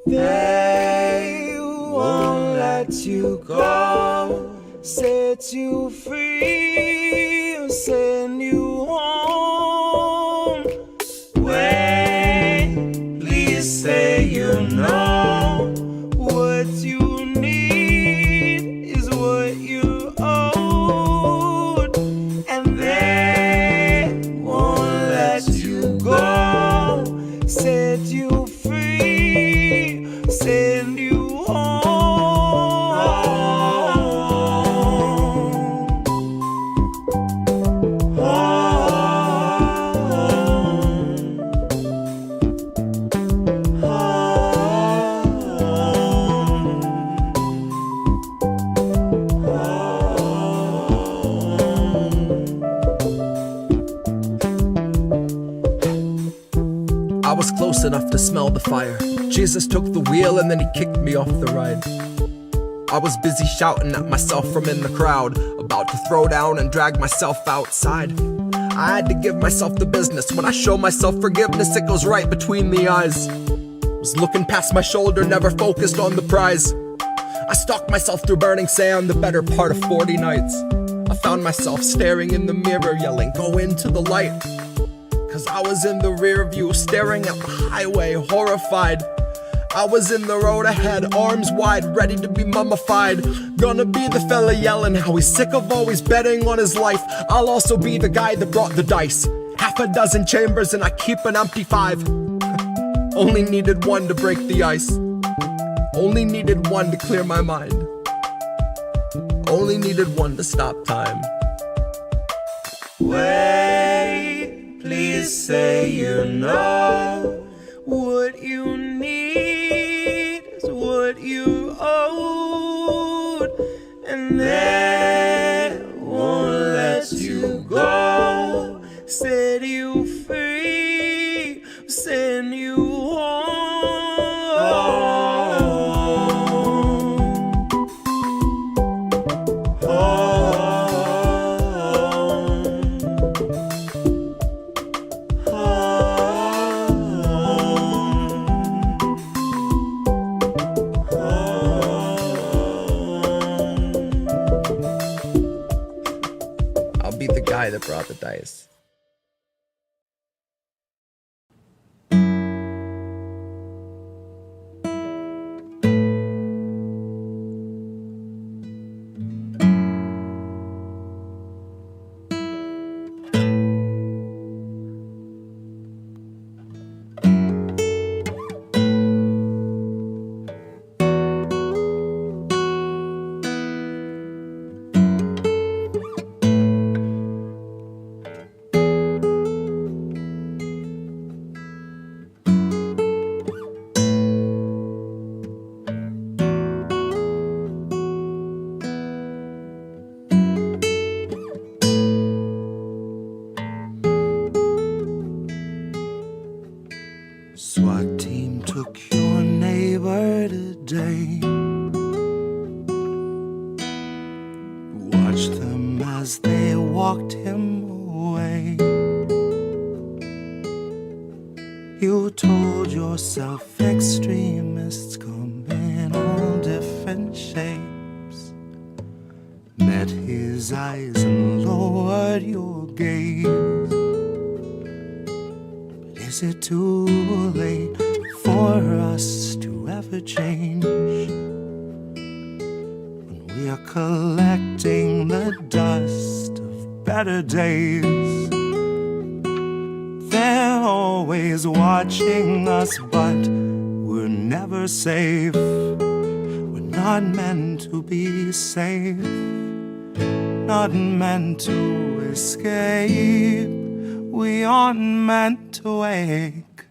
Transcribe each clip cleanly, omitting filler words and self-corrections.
They won't let you go, set you free, or send you home. Wait, please say you know what you need is what you owed, and they won't let you go, set you free, send you home. I was close enough to smell the fire. Jesus took the wheel and then he kicked me off the ride. I was busy shouting at myself from in the crowd, about to throw down and drag myself outside. I had to give myself the business. When I show myself forgiveness, it goes right between the eyes. Was looking past my shoulder, never focused on the prize. I stalked myself through burning sand the better part of 40 nights. I found myself staring in the mirror, yelling, "Go into the light." Cause I was in the rear view, staring at the highway, horrified. I was in the road ahead, arms wide, ready to be mummified. Gonna be the fella yelling how he's sick of always betting on his life. I'll also be the guy that brought the dice. Half a dozen chambers and I keep an empty 5. Only needed one to break the ice. Only needed one to clear my mind. Only needed one to stop time. Wait, please say you know what you need is what you owed, and they won't let you go, set you free, send you home. I'll be the guy that brought the dice. SWAT team took your neighbor today. Watched them as they walked him away. You told yourself extremists come in all different shapes. Met his eyes and lowered your gaze. Is it too late for us to ever change? When we are collecting the dust of better days, they're always watching us, but we're never safe. We're not meant to be safe, not meant to escape. We aren't meant to wake.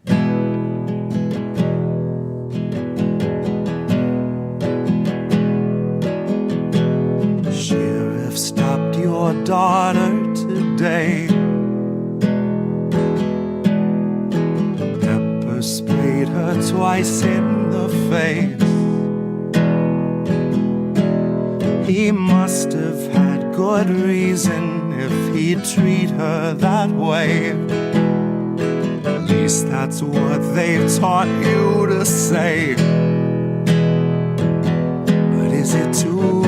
Sheriff stopped your daughter today. Pepper sprayed her twice in the face. He must have had good reason if he'd treat her that way. At least that's what they've taught you to say. But is it too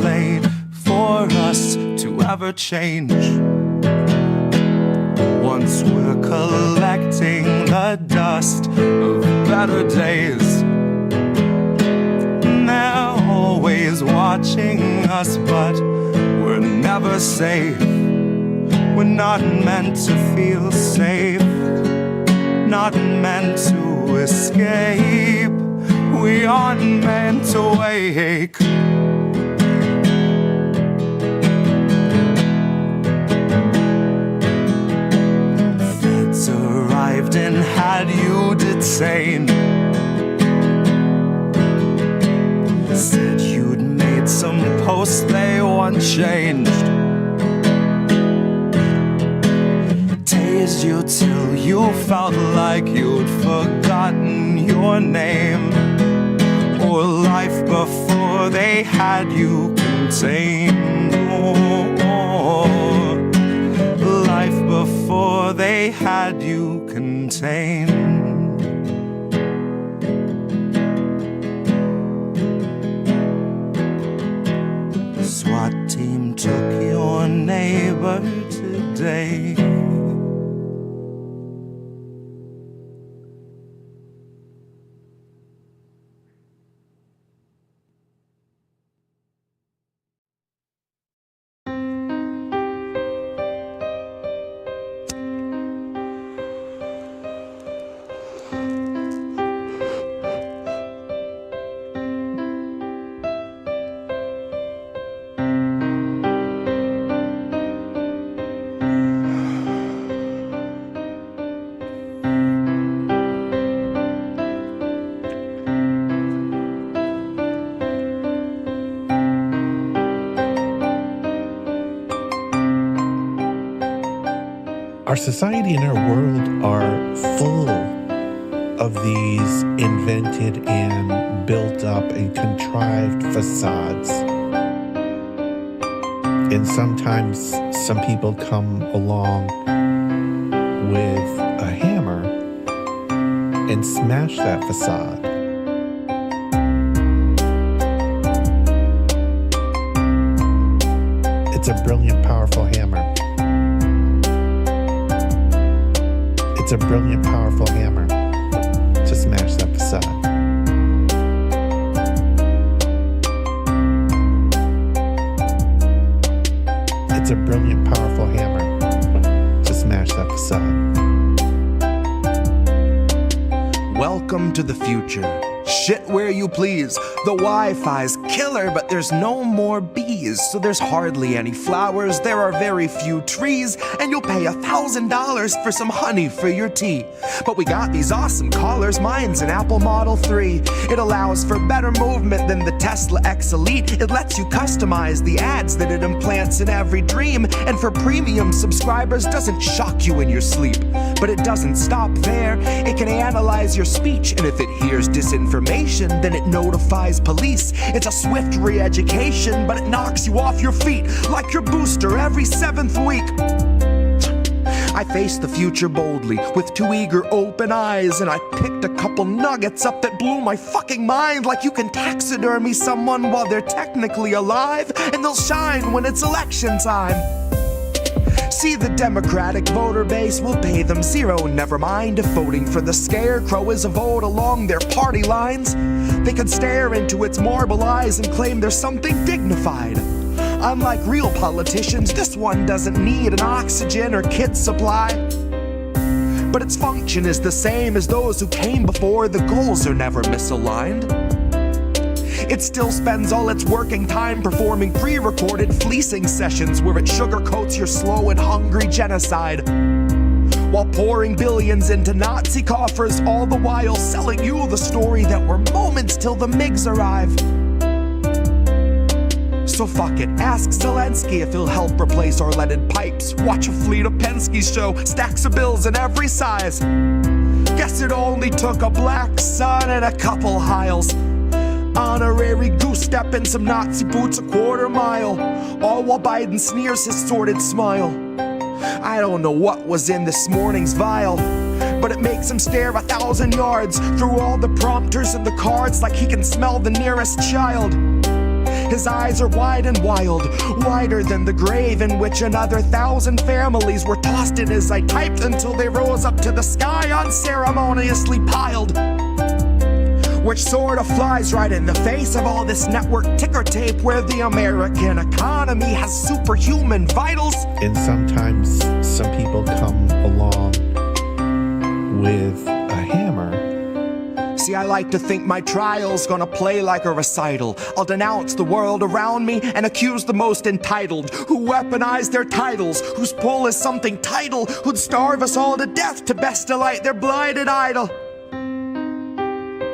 late for us to ever change? Once we're collecting the dust of better days, and they're always watching us, but we're never safe. We're not meant to feel safe, not meant to escape. We aren't meant to wake. Feds arrived and had you detained. Said you'd made some posts they want changed. Tased you till you felt like you'd forgotten your name, or life before they had you contained. Oh, life before they had you contained. SWAT team took your neighbor today. Our society and our world are full of these invented and built up and contrived facades. And sometimes some people come along with a hammer and smash that facade. It's a brilliant, powerful hammer. It's a brilliant, powerful hammer to smash that facade. It's a brilliant, powerful hammer to smash that facade. Welcome to the future. Shit where you please. The Wi-Fi's killer, but there's no more bees. So there's hardly any flowers, there are very few trees, and you'll pay $1,000 for some honey for your tea. But we got these awesome collars, mine's an Apple Model 3. It allows for better movement than the Tesla X Elite. It lets you customize the ads that it implants in every dream. And for premium subscribers, doesn't shock you in your sleep. But it doesn't stop there. It can analyze your speech, and if it hears disinformation, then it notifies police. It's a swift re-education, but it knocks you off your feet like your booster every 7th week. I faced the future boldly with 2 eager open eyes, and I picked a couple nuggets up that blew my fucking mind. Like you can taxidermy someone while they're technically alive, and they'll shine when it's election time. See, the Democratic voter base will pay them zero. Never mind if voting for the scarecrow is a vote along their party lines. They could stare into its marble eyes and claim there's something dignified. Unlike real politicians, this one doesn't need an oxygen or kit supply. But its function is the same as those who came before. The goals are never misaligned. It still spends all its working time performing pre-recorded fleecing sessions where it sugarcoats your slow and hungry genocide, while pouring billions into Nazi coffers, all the while selling you the story that we're moments till the MiGs arrive. So fuck it, ask Zelensky if he'll help replace our leaded pipes. Watch a fleet of Penske's show, stacks of bills in every size. Guess it only took a black sun and a couple Hiles. Honorary goose step in some Nazi boots a quarter mile, all while Biden sneers his sordid smile. I don't know what was in this morning's vial, but it makes him stare 1,000 yards through all the prompters and the cards like he can smell the nearest child. His eyes are wide and wild, wider than the grave in which another 1,000 families were tossed in as I typed until they rose up to the sky unceremoniously piled. Which sort of flies right in the face of all this network ticker tape where the American economy has superhuman vitals. And sometimes some people come along with a hammer. See, I like to think my trial's gonna play like a recital. I'll denounce the world around me and accuse the most entitled, who weaponize their titles, whose pull is something tidal, who'd starve us all to death to best delight their blighted idol.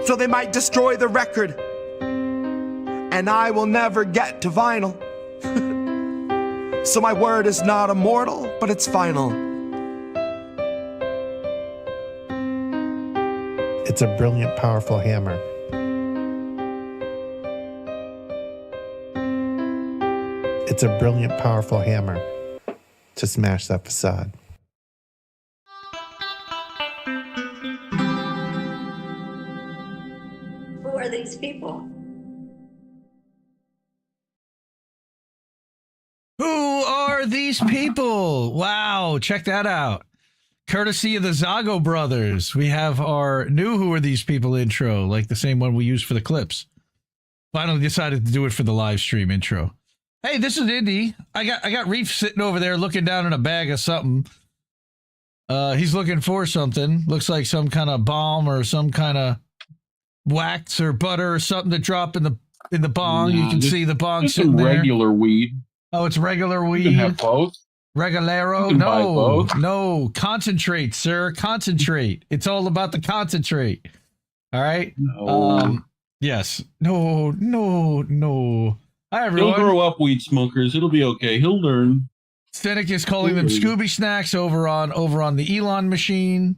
So they might destroy the record, and I will never get to vinyl. So my word is not immortal, but it's final. It's a brilliant, powerful hammer. It's a brilliant, powerful hammer to smash that facade. Who are these people? Who are these people? Wow, check that out. Courtesy of the Zago brothers, we have our new Who Are These People intro, like the same one we used for the clips. Finally decided to do it for the live stream intro. Hey, this is Indy. I got Reef sitting over there looking down in a bag of something. He's looking for something. Looks like some kind of balm or some kind of wax or butter or something to drop in the bong. You can see the bong sitting there. Regular weed. Oh, it's regular weed. You can have both. Regularo? No. Concentrate, sir. Concentrate. It's all about the concentrate. All right? No. Yes. No. Hi, everyone. He'll grow up, weed smokers. It'll be okay. He'll learn. Cynic is calling them Scooby Snacks over on the Elon machine.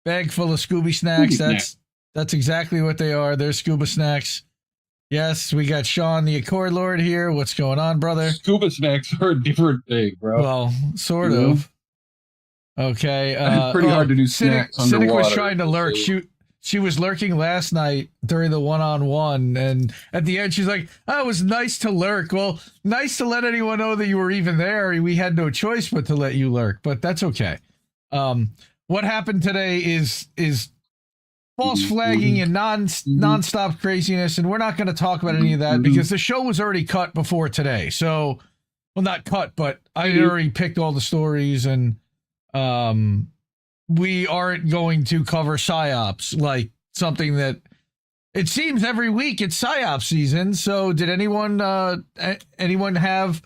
Bag full of Scooby Snacks. That's exactly what they are. They're Scuba Snacks. Yes, we got Sean, the Accord Lord here. What's going on, brother? Scuba snacks are a different thing, bro. Well, sort of. Okay. It's pretty hard to do snacks underwater. Cynic was trying to lurk. She was lurking last night during the one-on-one, and at the end she's like, "Oh, it was nice to lurk." Well, nice to let anyone know that you were even there. We had no choice but to let you lurk, but that's okay. What happened today is false flagging and non-stop craziness, and we're not going to talk about any of that because the show was already cut before today. So, well, not cut, but I already picked all the stories, and we aren't going to cover psyops, like something that it seems every week it's psyop season. So, did anyone have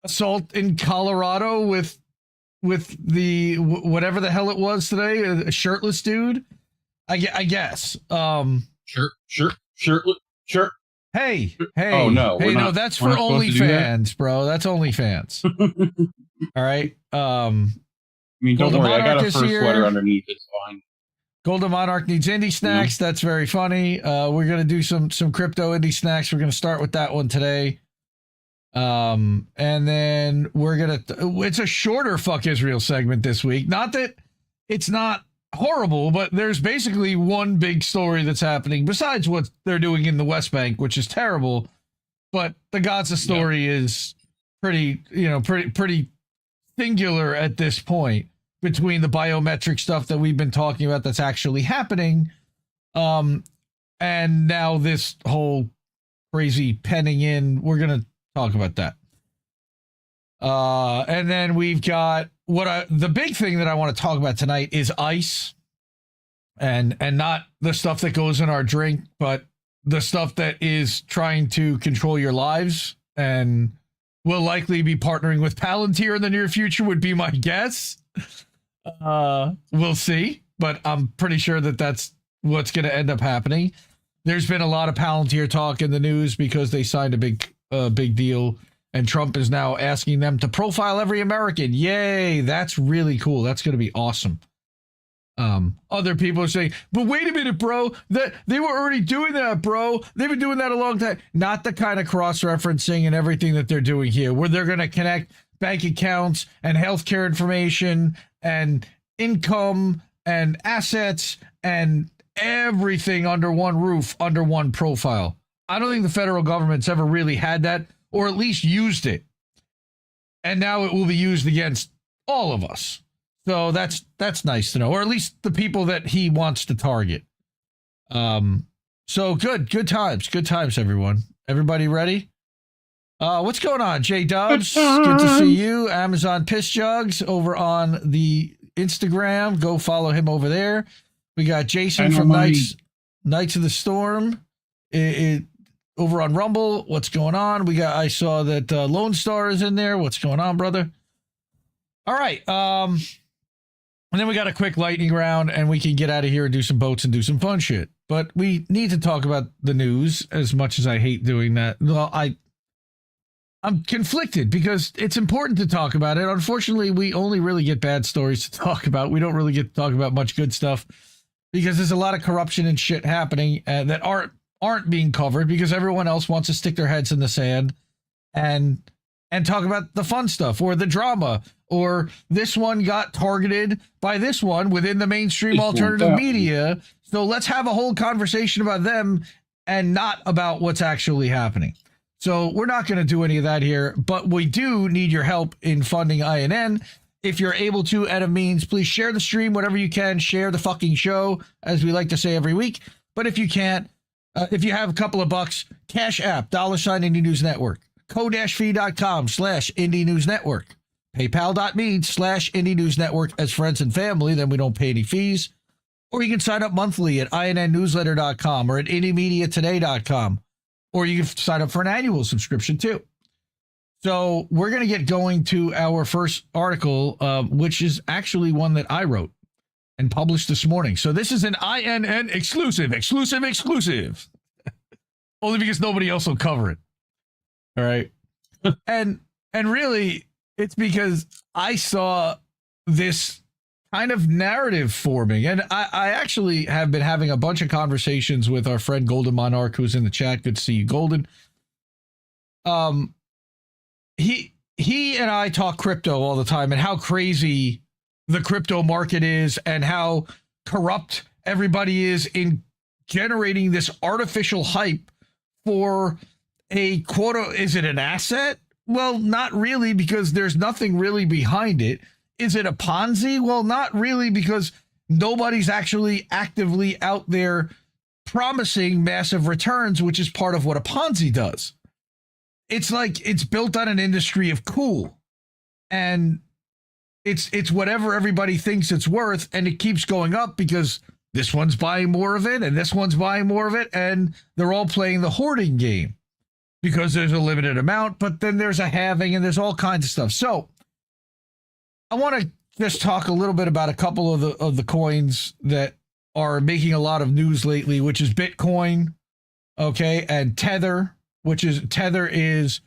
assault in Colorado with the whatever the hell it was today, a shirtless dude? I guess. Sure. Hey. Oh, no. Hey, no, that's for OnlyFans, bro. That's OnlyFans. All right. I mean, don't worry. I got a fur sweater underneath. It's fine. Golden Monarch needs indie snacks. That's very funny. We're going to do some crypto indie snacks. We're going to start with that one today. And then we're going to... It's a shorter Fuck Israel segment this week. Not that it's not horrible, but there's basically one big story that's happening besides what they're doing in the West Bank, which is terrible. But the Gaza story is pretty singular at this point between the biometric stuff that we've been talking about that's actually happening, and now this whole crazy penning in. We're gonna talk about that. And then we've got the big thing that I want to talk about tonight is ice, and not the stuff that goes in our drink, but the stuff that is trying to control your lives and will likely be partnering with Palantir in the near future would be my guess. We'll see, but I'm pretty sure that that's what's going to end up happening. There's been a lot of Palantir talk in the news because they signed a big deal. And Trump is now asking them to profile every American. Yay, that's really cool. That's going to be awesome. Other people are saying, but wait a minute, bro, that they were already doing that, bro. They've been doing that a long time. Not the kind of cross-referencing and everything that they're doing here, where they're going to connect bank accounts and healthcare information and income and assets and everything under one roof, under one profile. I don't think the federal government's ever really had that, or at least used it. And now it will be used against all of us. So that's nice to know, or at least the people that he wants to target. So good times, everyone. Everybody ready? What's going on, J Dubs? Good to see you. Amazon Piss Jugs over on the Instagram. Go follow him over there. We got Jason from Knights of the Storm over on Rumble. What's going on? I saw that Lone Star is in there. What's going on, brother? All right. And then we got a quick lightning round, and we can get out of here and do some boats and do some fun shit. But we need to talk about the news, as much as I hate doing that. Well, I'm conflicted because it's important to talk about it. Unfortunately, we only really get bad stories to talk about. We don't really get to talk about much good stuff because there's a lot of corruption and shit happening that aren't being covered because everyone else wants to stick their heads in the sand and talk about the fun stuff or the drama, or this one got targeted by this one within the mainstream alternative media. So let's have a whole conversation about them and not about what's actually happening. So we're not going to do any of that here, but we do need your help in funding INN. If you're able to, at a means, please share the stream, whatever you can, share the fucking show, as we like to say every week. But if you can't, if you have a couple of bucks, Cash App, $, Indie News Network, ko-fi.com/Indie News Network, paypal.me/Indie News Network as friends and family, then we don't pay any fees. Or you can sign up monthly at innnewsletter.com or at indiemediatoday.com, or you can sign up for an annual subscription too. So we're going to get going to our first article, which is actually one that I wrote and published this morning. So this is an INN exclusive. Only because nobody else will cover it. All right. and really, it's because I saw this kind of narrative forming. And I actually have been having a bunch of conversations with our friend Golden Monarch, who's in the chat. Good to see you, Golden. He and I talk crypto all the time and how crazy the crypto market is and how corrupt everybody is in generating this artificial hype for a quota. Is it an asset? Well, not really, because there's nothing really behind it. Is it a Ponzi? Well, not really, because nobody's actually actively out there promising massive returns, which is part of what a Ponzi does. It's like it's built on an industry of cool, and it's whatever everybody thinks it's worth, and it keeps going up because this one's buying more of it and this one's buying more of it, and they're all playing the hoarding game because there's a limited amount, but then there's a halving and there's all kinds of stuff. So I want to just talk a little bit about a couple of the coins that are making a lot of news lately, which is Bitcoin, okay, and Tether, Tether is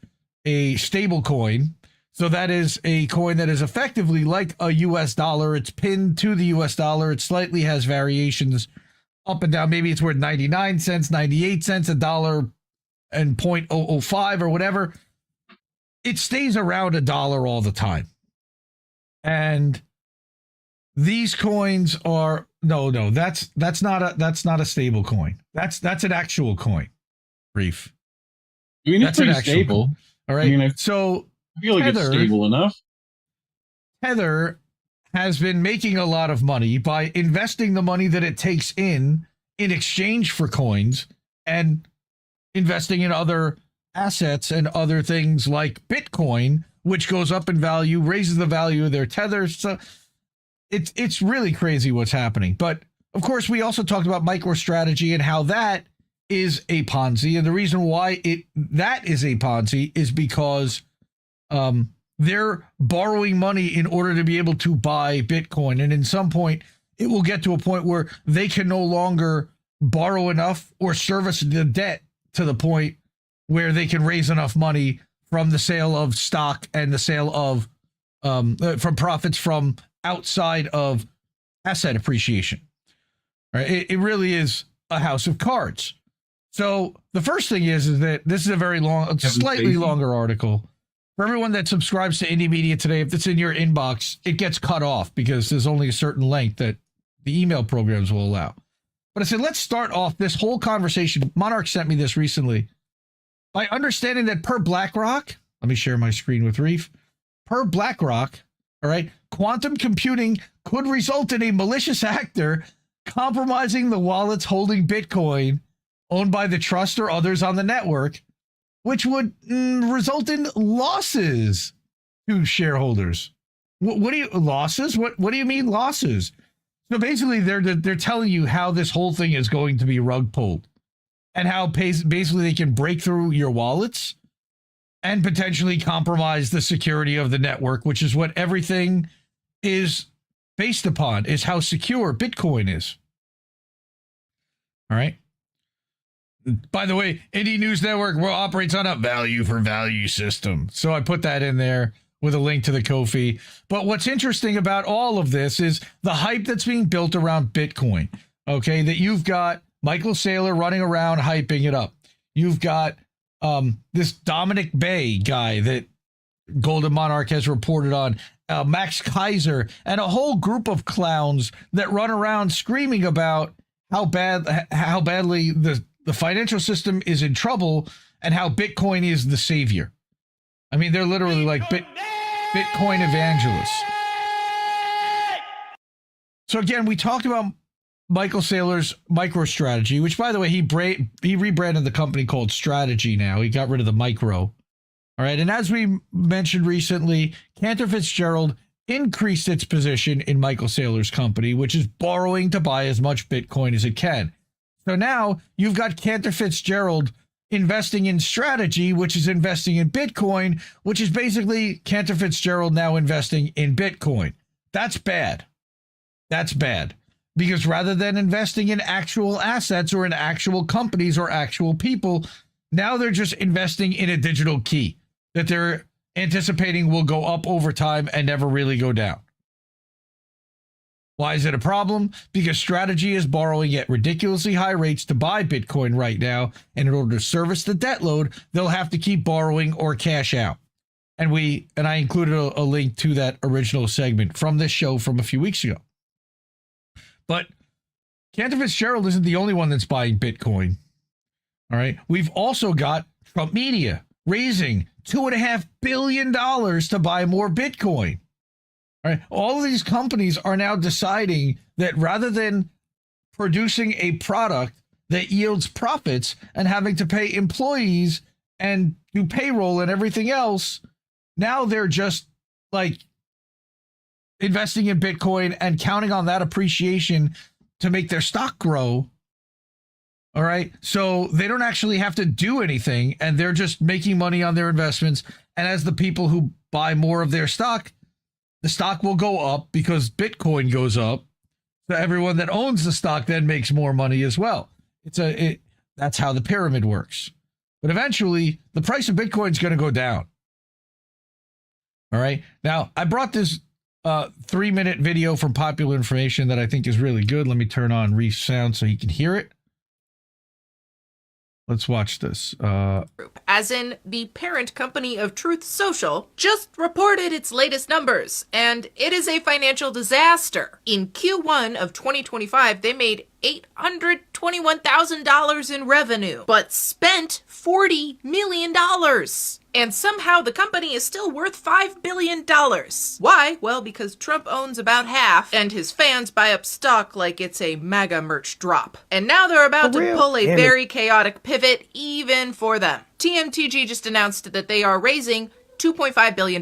a stable coin. So that is a coin that is effectively like a US dollar. It's pinned to the US dollar. It slightly has variations up and down. Maybe it's worth 99 cents, 98 cents, $1 and 0.005 or whatever. It stays around $1 all the time. And these coins are that's not a stable coin. That's an actual coin. Reef. I mean, it's pretty stable. Coin. All right. I mean, so I feel like it's stable enough. Tether has been making a lot of money by investing the money that it takes in exchange for coins and investing in other assets and other things like Bitcoin, which goes up in value, raises the value of their Tether. So it's really crazy what's happening. But of course, we also talked about MicroStrategy and how that is a Ponzi. And the reason why that is a Ponzi is because they're borrowing money in order to be able to buy Bitcoin. And in some point, it will get to a point where they can no longer borrow enough or service the debt to the point where they can raise enough money from the sale of stock and the sale of from profits from outside of asset appreciation. Right? It really is a house of cards. So the first thing is that this is a very long, slightly longer article. For everyone that subscribes to Indie Media Today, if it's in your inbox, it gets cut off because there's only a certain length that the email programs will allow. But I said, let's start off this whole conversation. Monarch sent me this recently. By understanding that per BlackRock, let me share my screen with Reef. Per BlackRock, all right, quantum computing could result in a malicious actor compromising the wallets holding Bitcoin owned by the trust or others on the network, which would result in losses to shareholders. What do you losses? What do you mean losses? So basically, they're telling you how this whole thing is going to be rug pulled, and how basically they can break through your wallets and potentially compromise the security of the network, which is what everything is based upon, is how secure Bitcoin is. All right. By the way, Indie News Network operates on a value for value system. So I put that in there with a link to the Ko-fi. But what's interesting about all of this is the hype that's being built around Bitcoin. Okay, that you've got Michael Saylor running around hyping it up. You've got this Dominic Bay guy that Golden Monarch has reported on, Max Kaiser, and a whole group of clowns that run around screaming about how badly the financial system is in trouble and how Bitcoin is the savior. I mean, they're literally like Bitcoin evangelists. So again, we talked about Michael Saylor's MicroStrategy, which, by the way, he rebranded the company called Strategy now. He got rid of the micro. All right. And as we mentioned recently, Cantor Fitzgerald increased its position in Michael Saylor's company, which is borrowing to buy as much Bitcoin as it can. So now you've got Cantor Fitzgerald investing in Strategy, which is investing in Bitcoin, which is basically Cantor Fitzgerald now investing in Bitcoin. That's bad. That's bad. Because rather than investing in actual assets or in actual companies or actual people, now they're just investing in a digital key that they're anticipating will go up over time and never really go down. Why is it a problem? Because Strategy is borrowing at ridiculously high rates to buy Bitcoin right now, and in order to service the debt load, they'll have to keep borrowing or cash out. And I included a link to that original segment from this show from a few weeks ago. But Cantor Fitzgerald isn't the only one that's buying Bitcoin. All right. We've also got Trump Media raising $2.5 billion to buy more Bitcoin. All right. All of these companies are now deciding that rather than producing a product that yields profits and having to pay employees and do payroll and everything else, now they're just like investing in Bitcoin and counting on that appreciation to make their stock grow. All right. So they don't actually have to do anything, and they're just making money on their investments. And as the people who buy more of their stock, the stock will go up because Bitcoin goes up. So everyone that owns the stock then makes more money as well. That's how the pyramid works. But eventually, the price of Bitcoin is going to go down. All right. Now, I brought this 3-minute video from Popular Information that I think is really good. Let me turn on Reef's sound so he can hear it. Let's watch this. As in, the parent company of Truth Social just reported its latest numbers, and it is a financial disaster. In Q1 of 2025, they made $821,000 in revenue, but spent $40 million. And somehow the company is still worth $5 billion. Why? Well, because Trump owns about half, and his fans buy up stock like it's a MAGA merch drop. And now they're about to pull a very chaotic pivot even for them. TMTG just announced that they are raising $2.5 billion.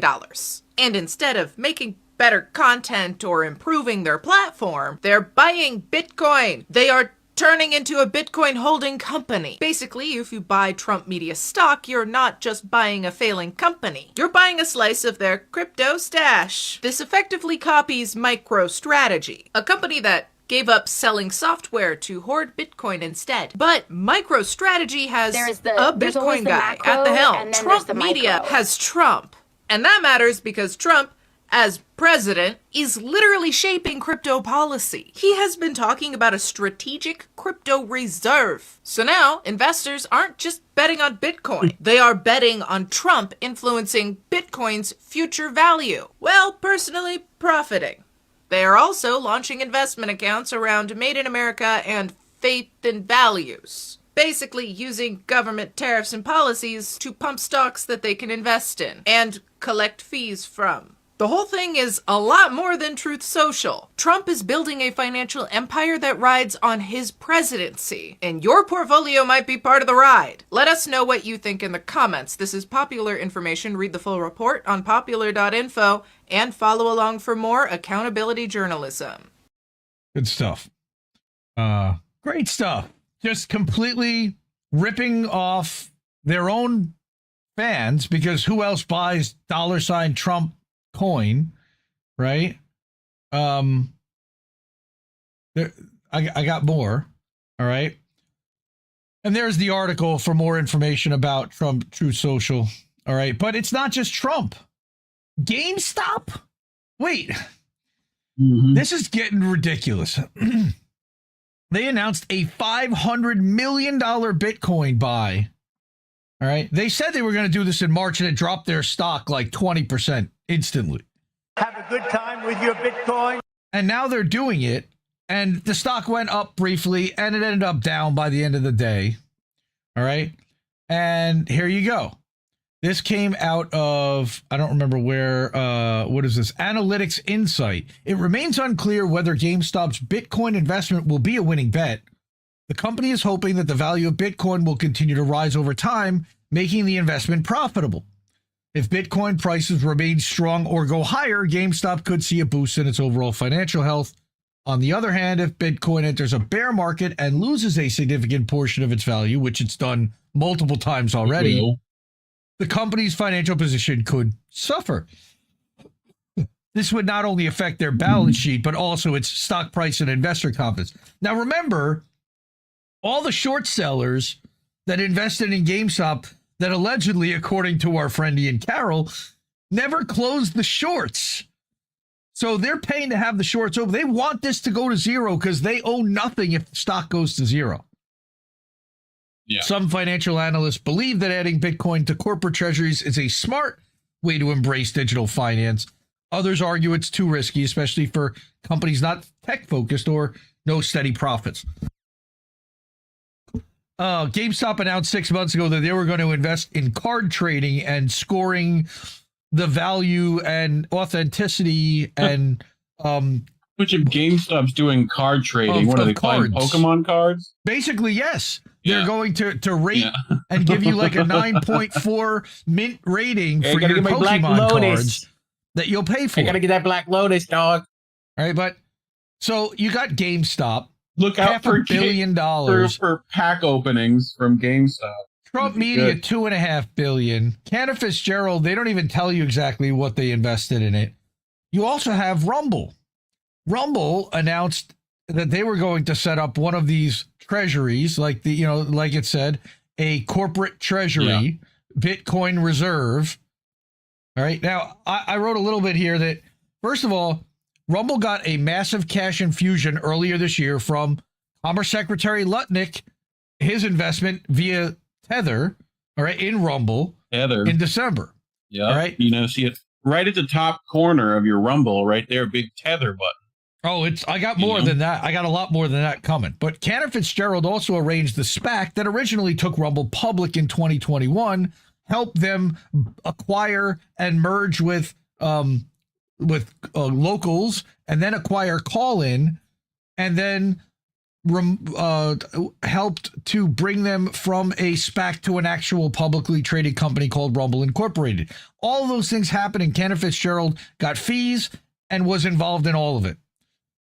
And instead of making better content or improving their platform, they're buying Bitcoin. They are turning into a Bitcoin holding company. Basically, if you buy Trump Media stock, you're not just buying a failing company. You're buying a slice of their crypto stash. This effectively copies MicroStrategy, a company that gave up selling software to hoard Bitcoin instead. But MicroStrategy has a Bitcoin guy at the helm. Trump Media has Trump. And that matters because Trump as president, is literally shaping crypto policy. He has been talking about a strategic crypto reserve. So now, investors aren't just betting on Bitcoin. They are betting on Trump influencing Bitcoin's future value, while personally profiting. They are also launching investment accounts around Made in America and faith and values. Basically using government tariffs and policies to pump stocks that they can invest in and collect fees from. The whole thing is a lot more than Truth Social. Trump is building a financial empire that rides on his presidency, and your portfolio might be part of the ride. Let us know what you think in the comments. This is popular information. Read the full report on popular.info and follow along for more accountability journalism. Good stuff. Great stuff. Just completely ripping off their own fans, because who else buys $Trump coin, right? I got more. All right. And there's the article for more information about Trump Truth Social. All right. But it's not just Trump. GameStop? Wait. This is getting ridiculous. They announced a $500 million Bitcoin buy. All right. They said they were going to do this in March, and it dropped their stock like 20% instantly. Have a good time with your Bitcoin. And now they're doing it, and the stock went up briefly, and it ended up down by the end of the day. All right. And here you go. This came out of, I don't remember where, what is this? Analytics Insight. It remains unclear whether GameStop's Bitcoin investment will be a winning bet. The company is hoping that the value of Bitcoin will continue to rise over time, making the investment profitable. If Bitcoin prices remain strong or go higher, GameStop could see a boost in its overall financial health. On the other hand, if Bitcoin enters a bear market and loses a significant portion of its value, which it's done multiple times already, the company's financial position could suffer. This would not only affect their balance sheet, but also its stock price and investor confidence. Now, remember, all the short sellers that invested in GameStop that allegedly, according to our friend Ian Carroll, never closed the shorts. So they're paying to have the shorts open. They want this to go to zero because they own nothing if the stock goes to zero. Yeah. Some financial analysts believe that adding Bitcoin to corporate treasuries is a smart way to embrace digital finance. Others argue it's too risky, especially for companies not tech-focused or no steady profits. GameStop announced 6 months ago that they were going to invest in card trading and scoring the value and authenticity and which of GameStop's doing card trading? What are they playing? Pokemon cards? Basically, yes. They're going to rate and give you like a 9.4 mint rating for your Pokemon cards that you'll pay for. I gotta get that Black Lotus, dog. All right, but so you got GameStop. Look out for $500 million for pack openings from GameStop. Trump Media, $2.5 billion. Cantor Fitzgerald, they don't even tell you exactly what they invested in it. You also have Rumble. Rumble announced that they were going to set up one of these treasuries, like like it said, a corporate treasury, Bitcoin reserve. All right. Now, I wrote a little bit here that, first of all, Rumble got a massive cash infusion earlier this year from Commerce Secretary Lutnick, his investment via Tether, all right, in Rumble in December. Yeah. All right. See it right at the top corner of your Rumble, right there, big Tether button. Oh, I got more than that. I got a lot more than that coming. But Cantor Fitzgerald also arranged the SPAC that originally took Rumble public in 2021, helped them acquire and merge with locals, and then acquire Callin, and then helped to bring them from a SPAC to an actual publicly traded company called Rumble Incorporated. All of those things happened, and Cantor Fitzgerald got fees and was involved in all of it.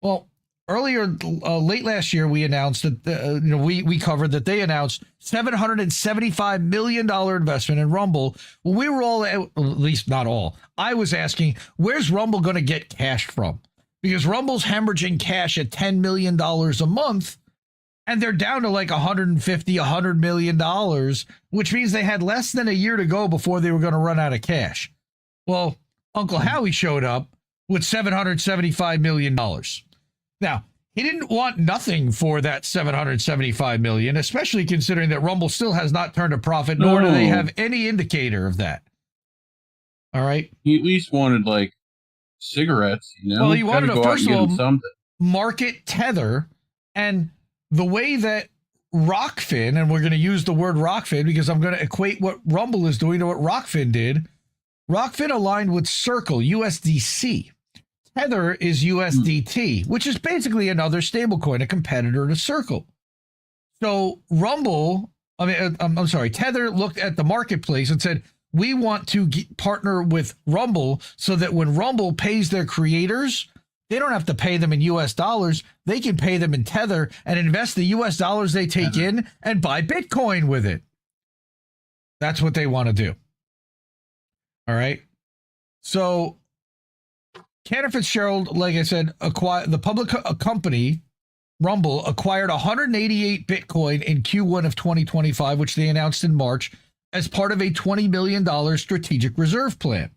Well, earlier, late last year, we announced that, we covered that they announced $775 million investment in Rumble. Well, we were all, at least not all, I was asking, where's Rumble going to get cash from? Because Rumble's hemorrhaging cash at $10 million a month, and they're down to like $100 million, which means they had less than a year to go before they were going to run out of cash. Well, Uncle Howie showed up with $775 million. Now, he didn't want nothing for that $775 million, especially considering that Rumble still has not turned a profit, nor do they have any indicator of that. All right. He at least wanted like cigarettes, Well, he wanted to, first of all, market Tether, and the way that Rockfin, and we're going to use the word Rockfin because I'm going to equate what Rumble is doing to what Rockfin did. Rockfin aligned with Circle, USDC. Tether is USDT, which is basically another stablecoin, a competitor to Circle. So Tether looked at the marketplace and said, we want to partner with Rumble so that when Rumble pays their creators, they don't have to pay them in US dollars. They can pay them in Tether and invest the US dollars they take in and buy Bitcoin with it. That's what they want to do. All right. So Cantor Fitzgerald, like I said, the public company, Rumble, acquired 188 Bitcoin in Q1 of 2025, which they announced in March as part of a $20 million strategic reserve plan.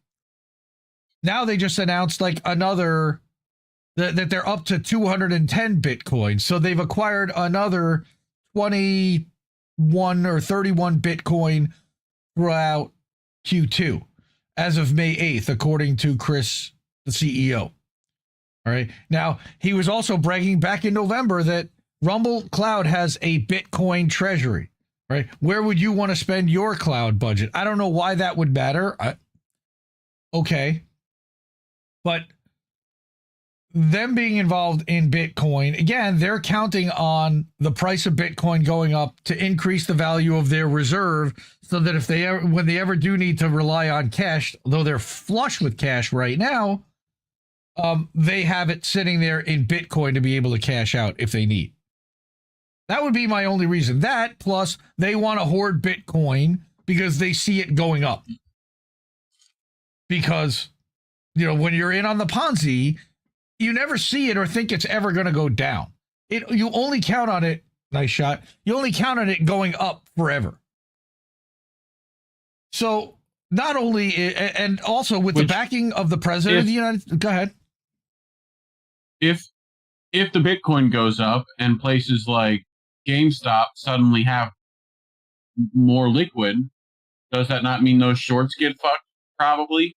Now they just announced like another, that they're up to 210 Bitcoin. So they've acquired another 21 or 31 Bitcoin throughout Q2 as of May 8th, according to Chris, the CEO. All right. Now, he was also bragging back in November that Rumble Cloud has a Bitcoin treasury, right? Where would you want to spend your cloud budget? I don't know why that would matter. Okay. But them being involved in Bitcoin, again, they're counting on the price of Bitcoin going up to increase the value of their reserve so that if they ever, when they ever do need to rely on cash, though they're flush with cash right now, they have it sitting there in Bitcoin to be able to cash out if they need. That would be my only reason. That plus they want to hoard Bitcoin because they see it going up. Because, you know, when you're in on the Ponzi, you never see it or think it's ever going to go down. You only count on it. Nice shot. You only count on it going up forever. So not only, and also with the backing of the president of the United States, go ahead. If the Bitcoin goes up and places like GameStop suddenly have more liquid, does that not mean those shorts get fucked? Probably.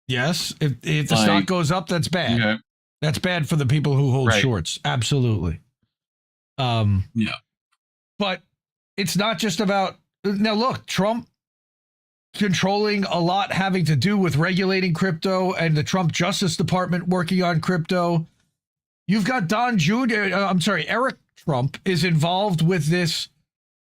Yes. If the stock goes up, that's bad. Okay. That's bad for the people who hold shorts. Absolutely. Yeah. But it's not just about, now look, Trump controlling a lot having to do with regulating crypto and the Trump Justice Department working on crypto. You've got Eric Trump is involved with this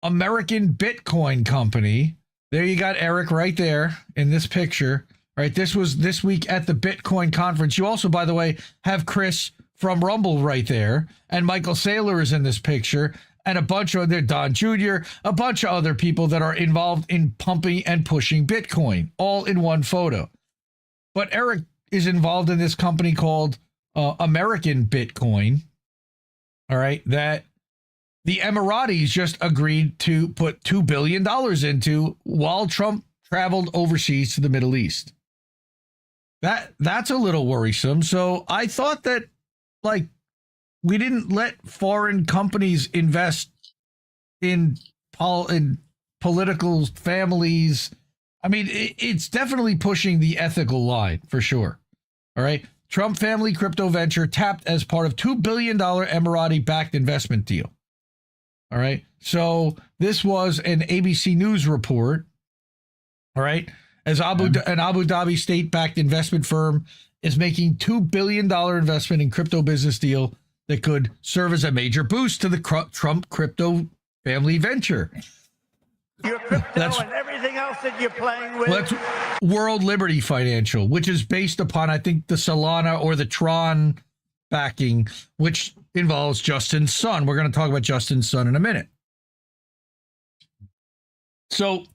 American Bitcoin company. There you got Eric right there in this picture. Right, this was this week at the Bitcoin conference. You also, by the way, have Chris from Rumble right there, and Michael Saylor is in this picture, and a bunch of Don Jr., a bunch of other people that are involved in pumping and pushing Bitcoin, all in one photo. But Eric is involved in this company called American Bitcoin. All right, that the Emiratis just agreed to put $2 billion into while Trump traveled overseas to the Middle East. That's a little worrisome. So I thought that, like, we didn't let foreign companies invest in political families. I mean, it's definitely pushing the ethical line for sure. All right. Trump family crypto venture tapped as part of $2 billion Emirati-backed investment deal. All right. So this was an ABC News report. All right. As an Abu Dhabi state-backed investment firm is making $2 billion investment in crypto business deal that could serve as a major boost to the Trump crypto family venture. Your crypto and everything else that you're playing with. That's World Liberty Financial, which is based upon, I think, the Solana or the Tron backing, which involves Justin's son. We're going to talk about Justin's son in a minute. So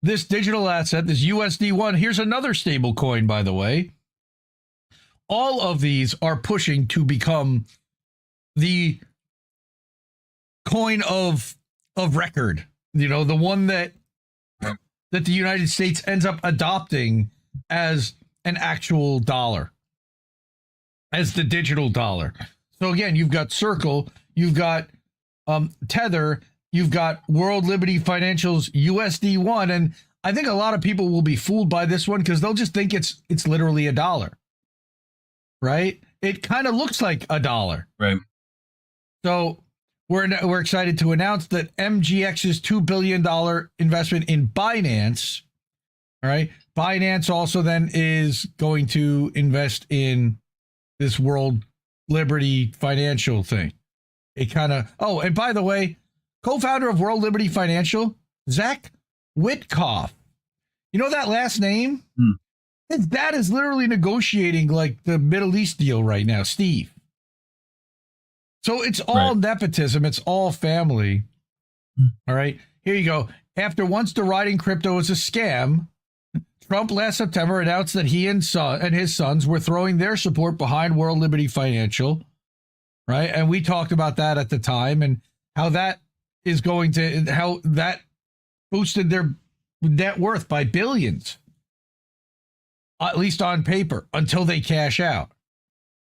this digital asset, this USD1, here's another stable coin, by the way. All of these are pushing to become the coin of record. You know, the one that the United States ends up adopting as an actual dollar as the digital dollar. So again, you've got Circle, you've got Tether, you've got World Liberty Financial's USD1, and I think a lot of people will be fooled by this one because they'll just think it's literally a dollar, right? It kind of looks like a dollar, right? So we're excited to announce that MGX's $2 billion investment in Binance. All right, Binance also then is going to invest in this World Liberty Financial thing. It kind of, oh, and by the way, co-founder of World Liberty Financial, Zach Witkoff. You know that last name? His dad is literally negotiating like the Middle East deal right now, Steve. So it's all nepotism. It's all family. All right, here you go. After once deriding crypto as a scam, Trump last September announced that he and his sons were throwing their support behind World Liberty Financial, right? And we talked about that at the time and how that is going to, how that boosted their net worth by billions, at least on paper, until they cash out.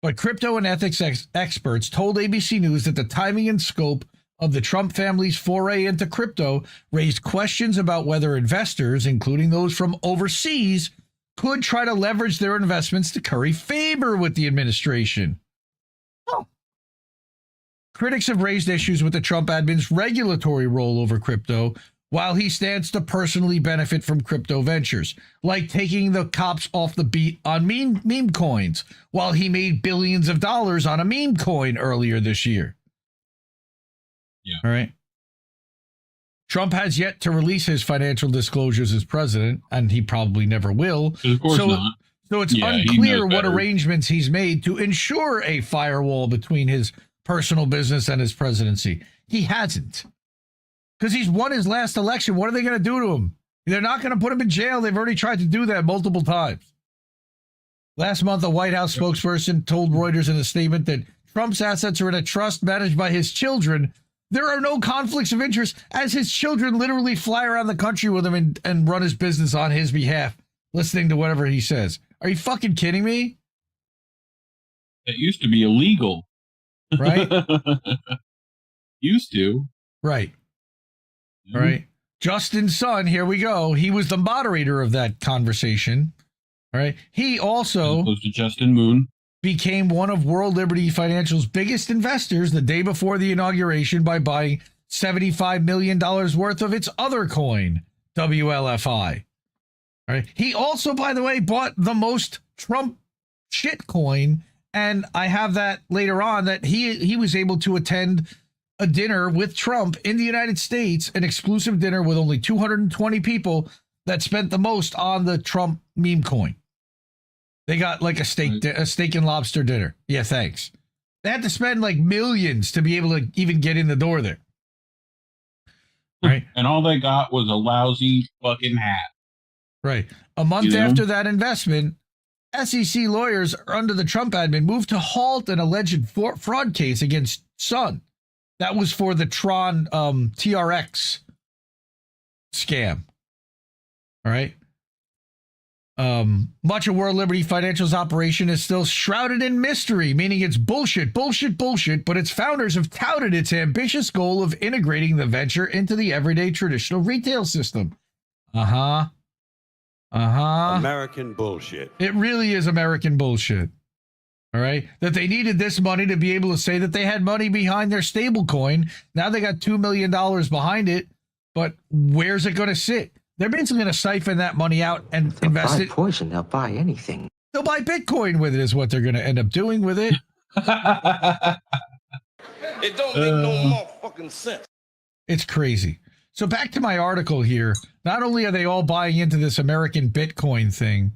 But crypto and ethics experts told ABC News that the timing and scope of the Trump family's foray into crypto raised questions about whether investors, including those from overseas, could try to leverage their investments to curry favor with the administration. Oh. Critics have raised issues with the Trump admin's regulatory role over crypto, while he stands to personally benefit from crypto ventures, like taking the cops off the beat on meme coins, while he made billions of dollars on a meme coin earlier this year. Yeah. All right. Trump has yet to release his financial disclosures as president, and he probably never will. Of course not. So it's unclear what arrangements he's made to ensure a firewall between his personal business and his presidency. He hasn't. Because he's won his last election. What are they going to do to him? They're not going to put him in jail. They've already tried to do that multiple times. Last month, a White House spokesperson told Reuters in a statement that Trump's assets are in a trust managed by his children. There are no conflicts of interest, as his children literally fly around the country with him and run his business on his behalf, listening to whatever he says. Are you fucking kidding me? It used to be illegal. Right? Used to. Right. All right. Justin's son, here we go. He was the moderator of that conversation. All right. He also, as opposed to Justin Moon, became one of World Liberty Financial's biggest investors the day before the inauguration by buying $75 million worth of its other coin, WLFI. All right. He also, by the way, bought the most Trump shit coin. And I have that later on that he was able to attend a dinner with Trump in the United States, an exclusive dinner with only 220 people that spent the most on the Trump meme coin. They got like a steak and lobster dinner. Yeah, thanks. They had to spend like millions to be able to even get in the door there. Right. And all they got was a lousy fucking hat. Right. A month after that investment, SEC lawyers under the Trump admin moved to halt an alleged fraud case against Sun. That was for the Tron TRX scam. All right. Much of World Liberty Financial's operation is still shrouded in mystery, meaning it's bullshit, but its founders have touted its ambitious goal of integrating the venture into the everyday traditional retail system. American bullshit. It really is American bullshit. All right. That they needed this money to be able to say that they had money behind their stable coin. Now they got $2 million behind it. But where's it going to sit? They're basically going to siphon that money out and invest it. Poison, they'll buy anything. They'll buy Bitcoin with it, is what they're going to end up doing with it. It don't make no motherfucking sense. It's crazy. So back to my article here. Not only are they all buying into this American Bitcoin thing,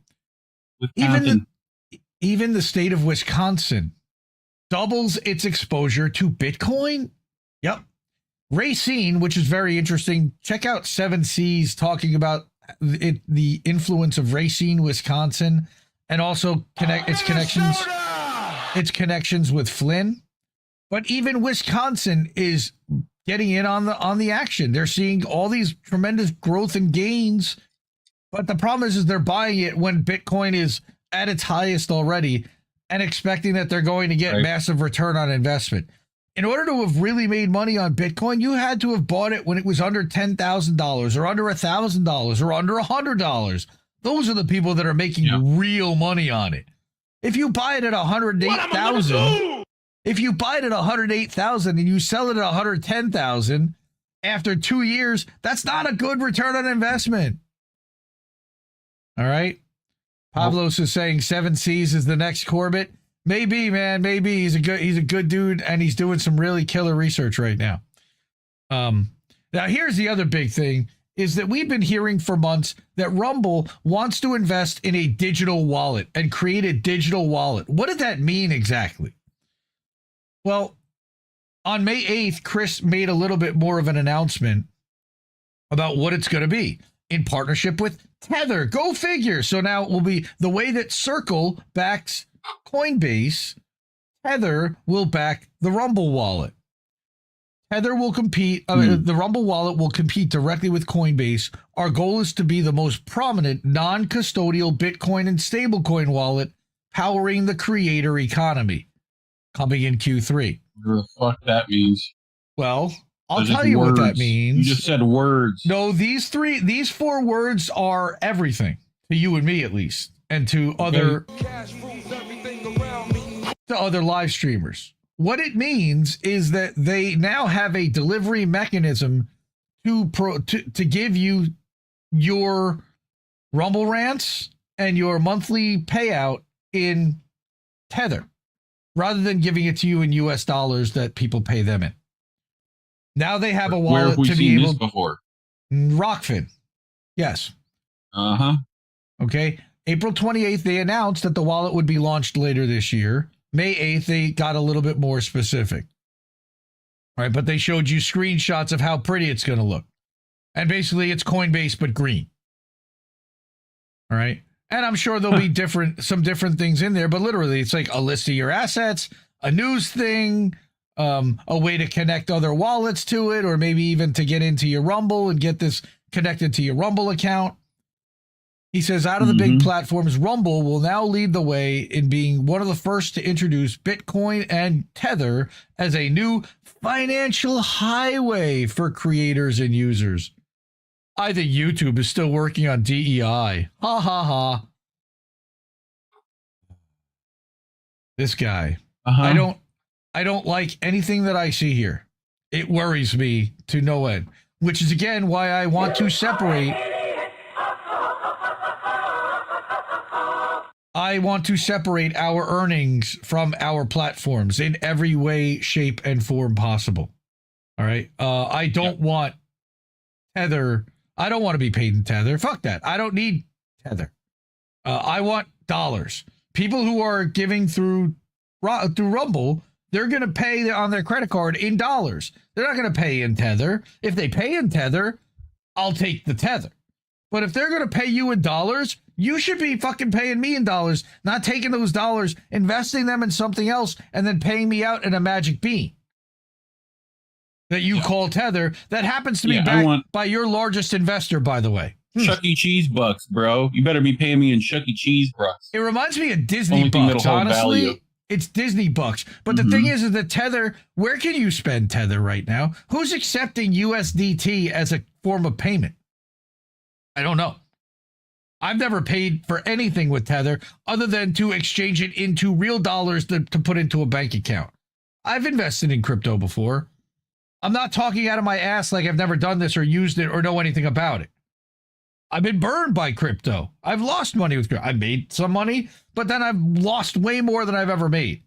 even the state of Wisconsin doubles its exposure to Bitcoin. Yep. Racine, which is very interesting. Check out 7 Seas talking about the influence of Racine, Wisconsin, and also its connections with Flynn. But even Wisconsin is getting in on the action. They're seeing all these tremendous growth and gains. But the problem is they're buying it when Bitcoin is at its highest already and expecting that they're going to get massive return on investment. In order to have really made money on Bitcoin, you had to have bought it when it was under $10,000 or under $1,000 or under $100. Those are the people that are making real money on it. If you buy it at 108,000, if you buy it at 108,000 and you sell it at 110,000 after 2 years, that's not a good return on investment. All right. Pavlos is saying 7 C's is the next Corbett. Maybe, man, maybe he's a good dude, and he's doing some really killer research right now. Now here's the other big thing is that we've been hearing for months that Rumble wants to invest in a digital wallet and create a digital wallet. What did that mean exactly? Well, on May 8th, Chris made a little bit more of an announcement about what it's going to be in partnership with Tether. Go figure. So now it will be the way that Circle backs Coinbase, Tether will back the Rumble wallet. Tether will compete, the Rumble wallet will compete directly with Coinbase. Our goal is to be the most prominent non-custodial Bitcoin and stablecoin wallet powering the creator economy. Coming in Q3. Whatever the fuck that means. Well, I'll tell you what that means. You just said words. No, these 4 words are everything to you and me, at least, and to other live streamers. What it means is that they now have a delivery mechanism to give you your Rumble rants and your monthly payout in Tether, rather than giving it to you in US dollars that people pay them in. Now they have a wallet Where have we to seen be able this before? Rockfin. Yes. Uh-huh. Okay. April 28th, they announced that the wallet would be launched later this year. May 8th, they got a little bit more specific. All right, but they showed you screenshots of how pretty it's going to look. And basically, it's Coinbase, but green. All right. And I'm sure there'll be some different things in there, but literally, it's like a list of your assets, a news thing, a way to connect other wallets to it, or maybe even to get into your Rumble and get this connected to your Rumble account. He says, out of the big platforms, Rumble will now lead the way in being one of the first to introduce Bitcoin and Tether as a new financial highway for creators and users. I think YouTube is still working on DEI. Ha ha ha. This guy. I don't like anything that I see here. It worries me to no end, which is again why I want to separate. I want to separate our earnings from our platforms in every way, shape, and form possible. All right. I don't want Tether. I don't want to be paid in Tether. Fuck that. I don't need Tether. I want dollars. People who are giving through Rumble, they're going to pay on their credit card in dollars. They're not going to pay in Tether. If they pay in Tether, I'll take the Tether. But if they're going to pay you in dollars, you should be fucking paying me in dollars, not taking those dollars, investing them in something else, and then paying me out in a magic bean that you call Tether that happens to be backed by your largest investor, by the way. Chuck E. Cheese bucks, bro. You better be paying me in Chuck E. Cheese bucks. It reminds me of Disney bucks, honestly. It's Disney bucks. But the thing is that Tether, where can you spend Tether right now? Who's accepting USDT as a form of payment? I don't know. I've never paid for anything with Tether other than to exchange it into real dollars to put into a bank account. I've invested in crypto before. I'm not talking out of my ass like I've never done this or used it or know anything about it. I've been burned by crypto. I've lost money with crypto. I made some money, but then I've lost way more than I've ever made.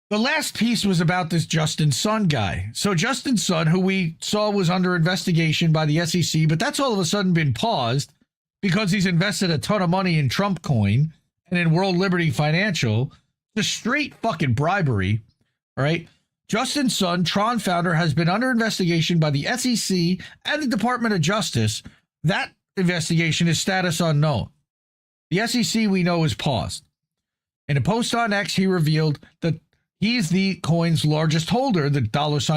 The last piece was about this Justin Sun guy. So Justin Sun, who we saw was under investigation by the SEC, but that's all of a sudden been paused because he's invested a ton of money in Trump Coin and in World Liberty Financial. The straight fucking bribery, all right? Justin Sun, Tron founder, has been under investigation by the SEC and the Department of Justice. That investigation is status unknown. The SEC, we know, is paused. In a post on X, he revealed that He's the coin's largest holder, the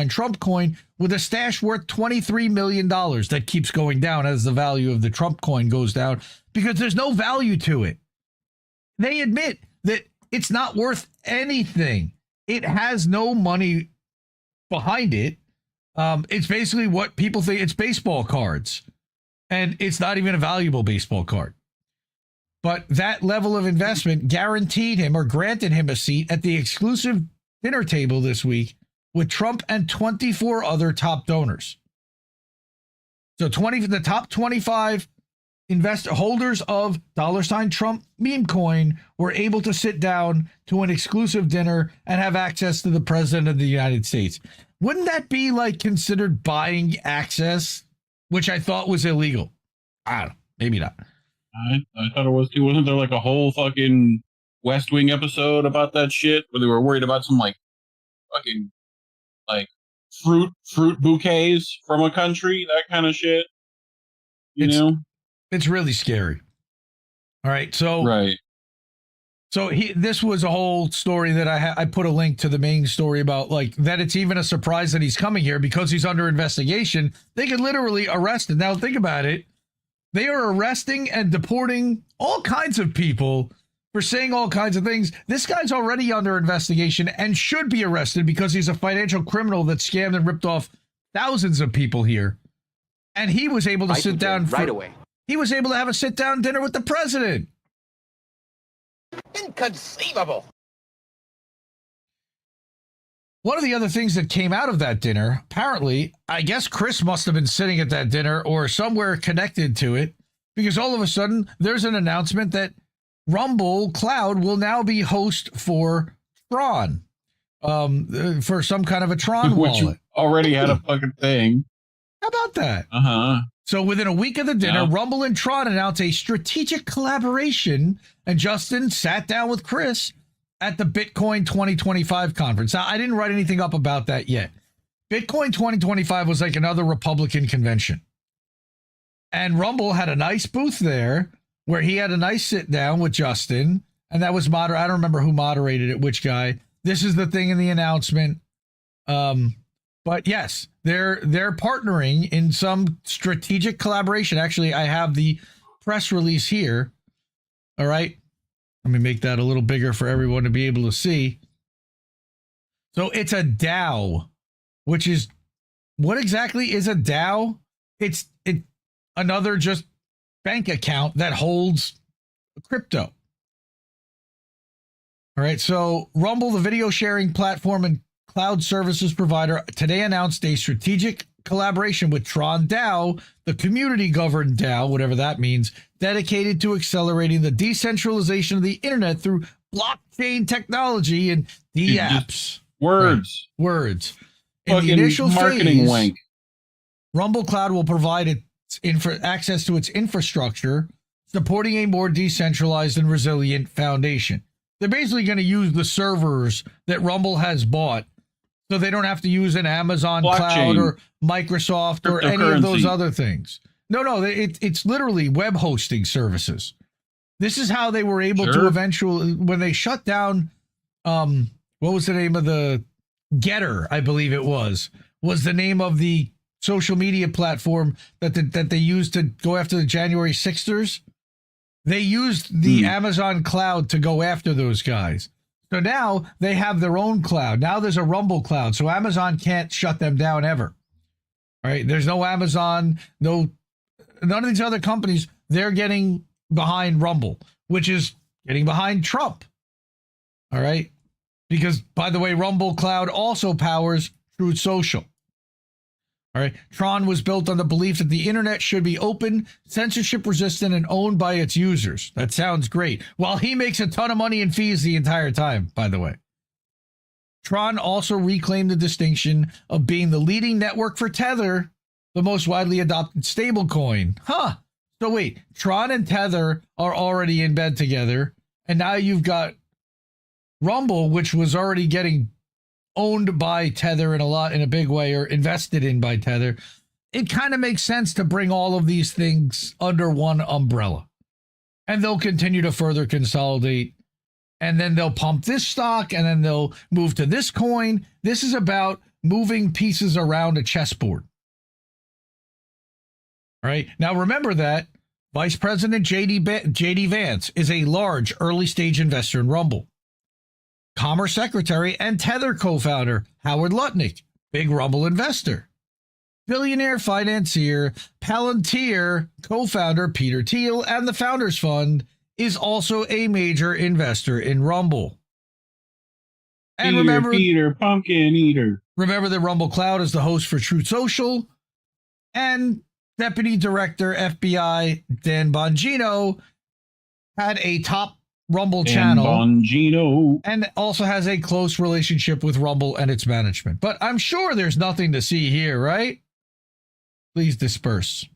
$Trump coin, with a stash worth $23 million that keeps going down as the value of the Trump coin goes down because there's no value to it. They admit that it's not worth anything. It has no money behind it. It's basically what people think. It's baseball cards, and it's not even a valuable baseball card. But that level of investment guaranteed him or granted him a seat at the exclusive dinner table this week with Trump and 24 other top donors. So the top 25 holders of $Trump meme coin were able to sit down to an exclusive dinner and have access to the president of the United States. Wouldn't that be like considered buying access, which I thought was illegal? I don't know. Maybe not. I thought it was too. Wasn't there like a whole fucking West Wing episode about that shit where they were worried about some like fucking like fruit bouquets from a country, that kind of shit? You know? It's really scary. All right. So, right. So this was a whole story that I put a link to the main story about, like, that it's even a surprise that he's coming here because he's under investigation. They could literally arrest him. Now, think about it. They are arresting and deporting all kinds of people for saying all kinds of things. This guy's already under investigation and should be arrested because he's a financial criminal that scammed and ripped off thousands of people here. And he was able to sit down right away. He was able to have a sit-down dinner with the president. Inconceivable. One of the other things that came out of that dinner, apparently, I guess Chris must have been sitting at that dinner or somewhere connected to it, because all of a sudden there's an announcement that Rumble Cloud will now be host for Tron, for some kind of a Tron wallet. Which already had a fucking thing. How about that? Uh-huh. So within a week of the dinner, Rumble and Tron announced a strategic collaboration, and Justin sat down with Chris at the Bitcoin 2025 conference. Now, I didn't write anything up about that yet. Bitcoin 2025 was like another Republican convention. And Rumble had a nice booth there where he had a nice sit down with Justin. And that was I don't remember who moderated it, which guy. This is the thing in the announcement. But yes, they're partnering in some strategic collaboration. Actually, I have the press release here. All right. Let me make that a little bigger for everyone to be able to see. So it's a DAO, which is, what exactly is a DAO? It's another just bank account that holds crypto. All right. So Rumble, the video sharing platform and cloud services provider, today announced a strategic collaboration with Tron DAO, the community-governed DAO, whatever that means, dedicated to accelerating the decentralization of the internet through blockchain technology and apps. Words. Right. Words. In fucking the initial marketing phase, wank. Rumble Cloud will provide access to its infrastructure, supporting a more decentralized and resilient foundation. They're basically going to use the servers that Rumble has bought, so they don't have to use an Amazon cloud or Microsoft or any of those other things. No, it's literally web hosting services. This is how they were able to eventually, when they shut down, what was the name of the Getter, I believe it was the name of the social media platform that they used to go after the January 6ers. They used the Amazon cloud to go after those guys. So now they have their own cloud. Now there's a Rumble cloud. So Amazon can't shut them down ever. All right. There's no Amazon, none of these other companies. They're getting behind Rumble, which is getting behind Trump. All right. Because, by the way, Rumble Cloud also powers Truth Social. All right. Tron was built on the belief that the internet should be open, censorship resistant, and owned by its users. That sounds great. While he makes a ton of money in fees the entire time, by the way. Tron also reclaimed the distinction of being the leading network for Tether, the most widely adopted stablecoin. Huh. So wait, Tron and Tether are already in bed together, and now you've got Rumble, which was already getting owned by Tether in a big way, or invested in by Tether. It kind of makes sense to bring all of these things under one umbrella. And they'll continue to further consolidate and then they'll pump this stock, and then they'll move to this coin. This is about moving pieces around a chessboard. All right. Now, remember that Vice President J.D. Vance is a large early-stage investor in Rumble. Commerce Secretary and Tether co-founder Howard Lutnick, big Rumble investor. Billionaire financier Palantir co-founder Peter Thiel and the Founders Fund is also a major investor in Rumble. And Peter, Pumpkin Eater. Remember that Rumble Cloud is the host for Truth Social, and Deputy Director FBI Dan Bongino had a top Rumble channel Bongino. and also has a close relationship with Rumble and its management. But I'm sure there's nothing to see here, right? Please disperse.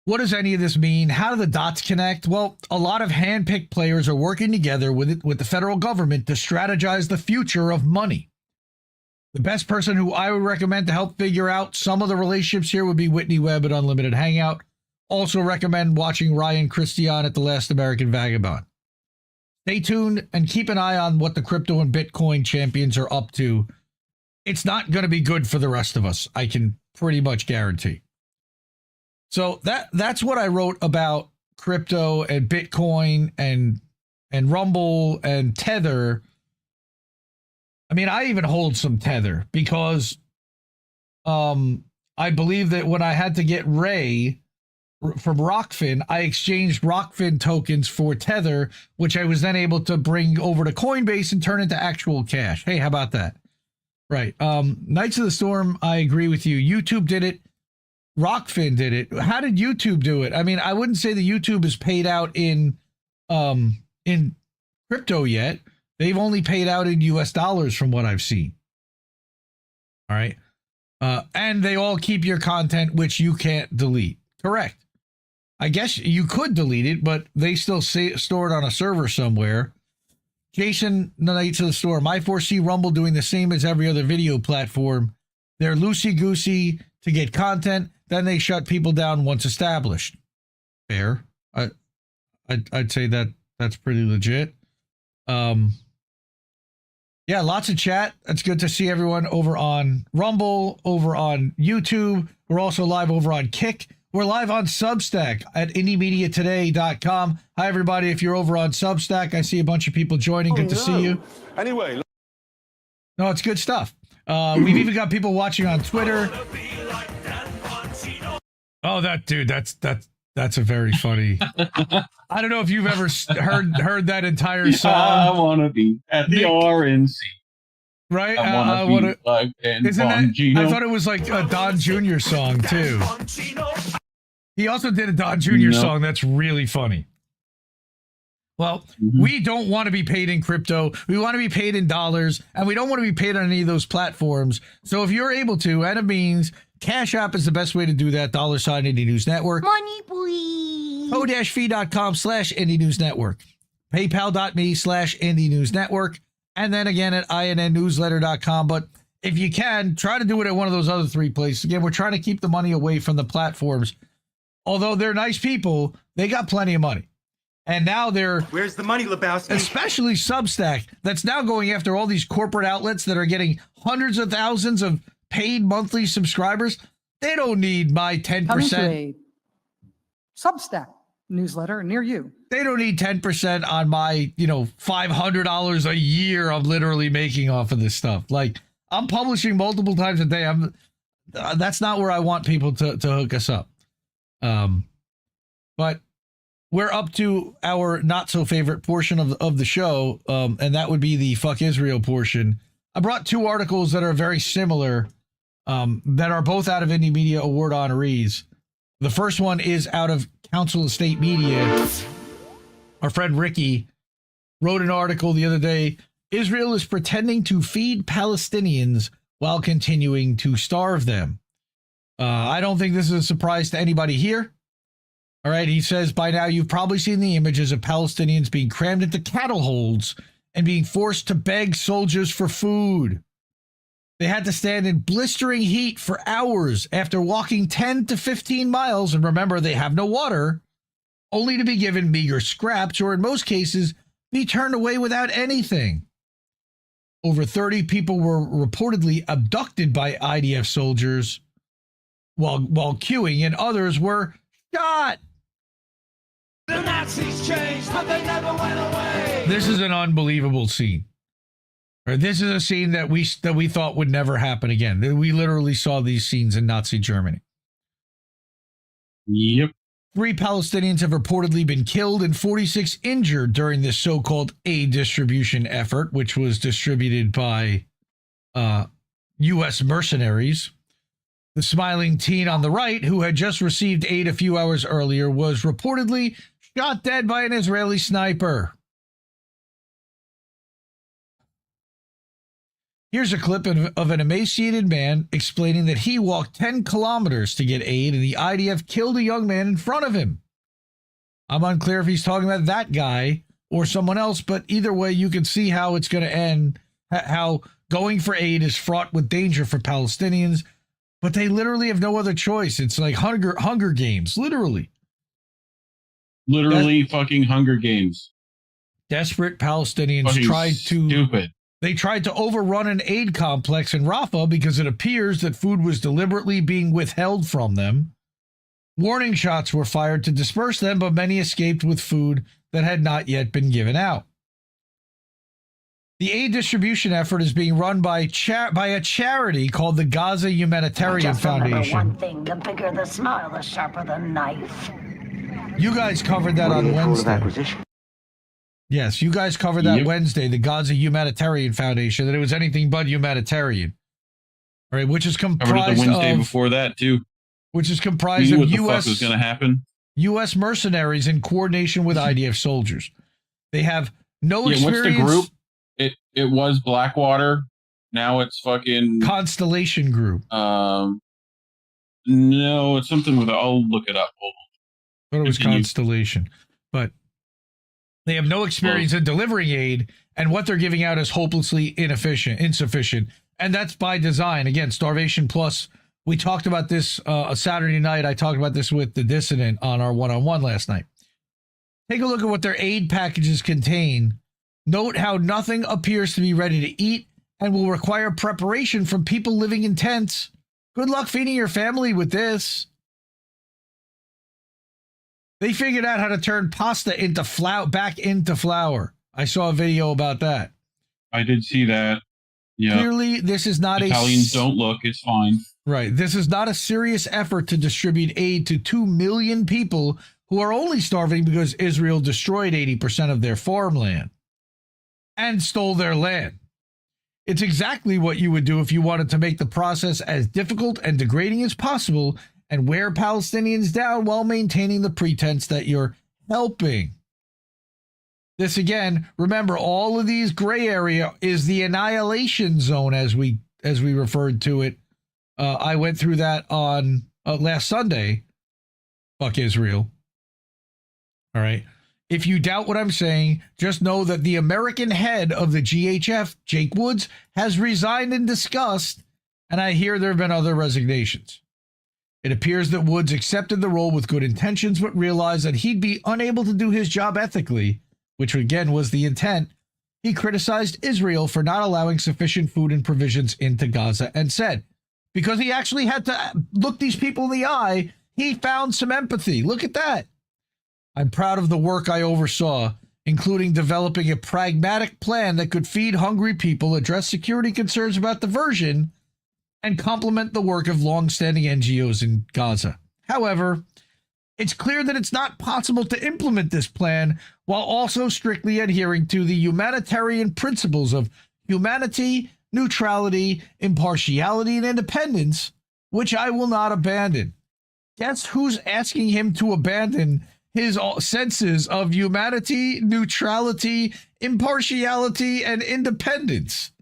What does any of this mean? How do the dots connect? Well, a lot of hand-picked players are working together with the federal government to strategize the future of money. The best person who I would recommend to help figure out some of the relationships here would be Whitney Webb at Unlimited Hangout. Also recommend watching Ryan Christian at The Last American Vagabond. Stay tuned and keep an eye on what the crypto and Bitcoin champions are up to. It's not going to be good for the rest of us, I can pretty much guarantee. So that's what I wrote about crypto and Bitcoin and Rumble and Tether. I mean, I even hold some Tether because I believe that when I had to get Ray from Rockfin, I exchanged Rockfin tokens for Tether, which I was then able to bring over to Coinbase and turn into actual cash. Hey, how about that? Right. Knights of the Storm, I agree with you. YouTube did it. Rockfin did it. How did YouTube do it? I mean, I wouldn't say that YouTube is paid out in crypto yet. They've only paid out in US dollars from what I've seen. All right. And they all keep your content, which you can't delete. Correct. I guess you could delete it, but they still store it on a server somewhere. Jason, Knights of the Storm, I foresee Rumble doing the same as every other video platform. They're loosey-goosey to get content, then they shut people down once established. Fair. I'd say that's pretty legit. Yeah, lots of chat. It's good to see everyone over on Rumble, over on YouTube. We're also live over on Kick. We're live on Substack at IndieMediaToday.com. Hi, everybody. If you're over on Substack, I see a bunch of people joining. Good to see you. Anyway. No, it's good stuff. We've even got people watching on Twitter. Oh, that dude, that's a very funny. I don't know if you've ever heard that entire song. I want to be at the RNC. Right? I want to be like Dan Bongino. I thought it was like a Don Jr. song, too. He also did a Don Jr. song that's really funny. Well, we don't want to be paid in crypto. We want to be paid in dollars, and we don't want to be paid on any of those platforms. So if you're able to, and it means Cash App is the best way to do that. $sign Indie News Network. Money, please. O-fee.com/Indie News Network. PayPal.me/Indie News Network. And then again at INNnewsletter.com. But if you can, try to do it at one of those other three places. Again, we're trying to keep the money away from the platforms. Although they're nice people, they got plenty of money. And now they're... Where's the money, Lebowski? Especially Substack, that's now going after all these corporate outlets that are getting hundreds of thousands of paid monthly subscribers. They don't need my 10%. Coming to a Substack newsletter near you. They don't need 10% on my, $500 a year I'm literally making off of this stuff. Like, I'm publishing multiple times a day. That's not where I want people to hook us up. But we're up to our not so favorite portion of the show, and that would be the Fuck Israel portion. I brought two articles that are very similar, that are both out of Indie Media Award honorees. The first one is out of Council of State Media. Our friend Ricky wrote an article the other day. Israel is pretending to feed Palestinians while continuing to starve them. I don't think this is a surprise to anybody here. All right, he says, by now you've probably seen the images of Palestinians being crammed into cattle holds and being forced to beg soldiers for food. They had to stand in blistering heat for hours after walking 10 to 15 miles, and remember, they have no water, only to be given meager scraps, or in most cases, be turned away without anything. Over 30 people were reportedly abducted by IDF soldiers while queuing, and others were shot. The Nazis changed, but they never went away. This is an unbelievable scene. Or this is a scene that we thought would never happen again. We literally saw these scenes in Nazi Germany. Yep. 3 Palestinians have reportedly been killed and 46 injured during this so-called aid distribution effort, which was distributed by U.S. mercenaries. The smiling teen on the right, who had just received aid a few hours earlier, was reportedly shot dead by an Israeli sniper. Here's a clip of an emaciated man explaining that he walked 10 kilometers to get aid and the IDF killed a young man in front of him. I'm unclear if he's talking about that guy or someone else, but either way, you can see how it's going to end, how going for aid is fraught with danger for Palestinians, but they literally have no other choice. It's like Hunger Games, literally. Literally fucking Hunger Games. Desperate Palestinians Stupid. They tried to overrun an aid complex in Rafah because it appears that food was deliberately being withheld from them. Warning shots were fired to disperse them, but many escaped with food that had not yet been given out. The aid distribution effort is being run by a charity called the Gaza Humanitarian Foundation. One thing, the bigger the smile, the sharper the knife. You guys covered that on Wednesday. Yes, you guys covered that Wednesday, the Gaza Humanitarian Foundation, that it was anything but humanitarian. All right, which is comprised covered it the Wednesday before that, too. Which is comprised of U.S. was going to happen. U.S. mercenaries in coordination with IDF soldiers. They have no experience. What's the group? It was Blackwater. Now it's fucking Constellation Group. No, it's something with. I'll look it up. Hold on. I thought it was Constellation, but they have no experience in delivering aid, and what they're giving out is hopelessly insufficient, and that's by design. Again, starvation plus. We talked about this a Saturday night. I talked about this with the Dissident on our one-on-one last night. Take a look at what their aid packages contain. Note how nothing appears to be ready to eat and will require preparation from people living in tents. Good luck feeding your family with this. They figured out how to turn pasta into back into flour. I saw a video about that. I did see that. Yeah. Clearly, this is not Italians don't look. It's fine. Right. This is not a serious effort to distribute aid to 2 million people who are only starving because Israel destroyed 80% of their farmland and stole their land. It's exactly what you would do if you wanted to make the process as difficult and degrading as possible and wear Palestinians down while maintaining the pretense that you're helping. This again, remember, all of these gray area is the annihilation zone as we referred to it. I went through that on last Sunday. Fuck Israel. All right. If you doubt what I'm saying, just know that the American head of the GHF, Jake Woods, has resigned in disgust, and I hear there have been other resignations. It appears that Woods accepted the role with good intentions, but realized that he'd be unable to do his job ethically, which again was the intent. He criticized Israel for not allowing sufficient food and provisions into Gaza and said, because he actually had to look these people in the eye, he found some empathy. Look at that. I'm proud of the work I oversaw, including developing a pragmatic plan that could feed hungry people, address security concerns about diversion, and complement the work of long-standing NGOs in Gaza. However, it's clear that it's not possible to implement this plan while also strictly adhering to the humanitarian principles of humanity, neutrality, impartiality, and independence, which I will not abandon. Guess who's asking him to abandon his senses of humanity, neutrality, impartiality, and independence?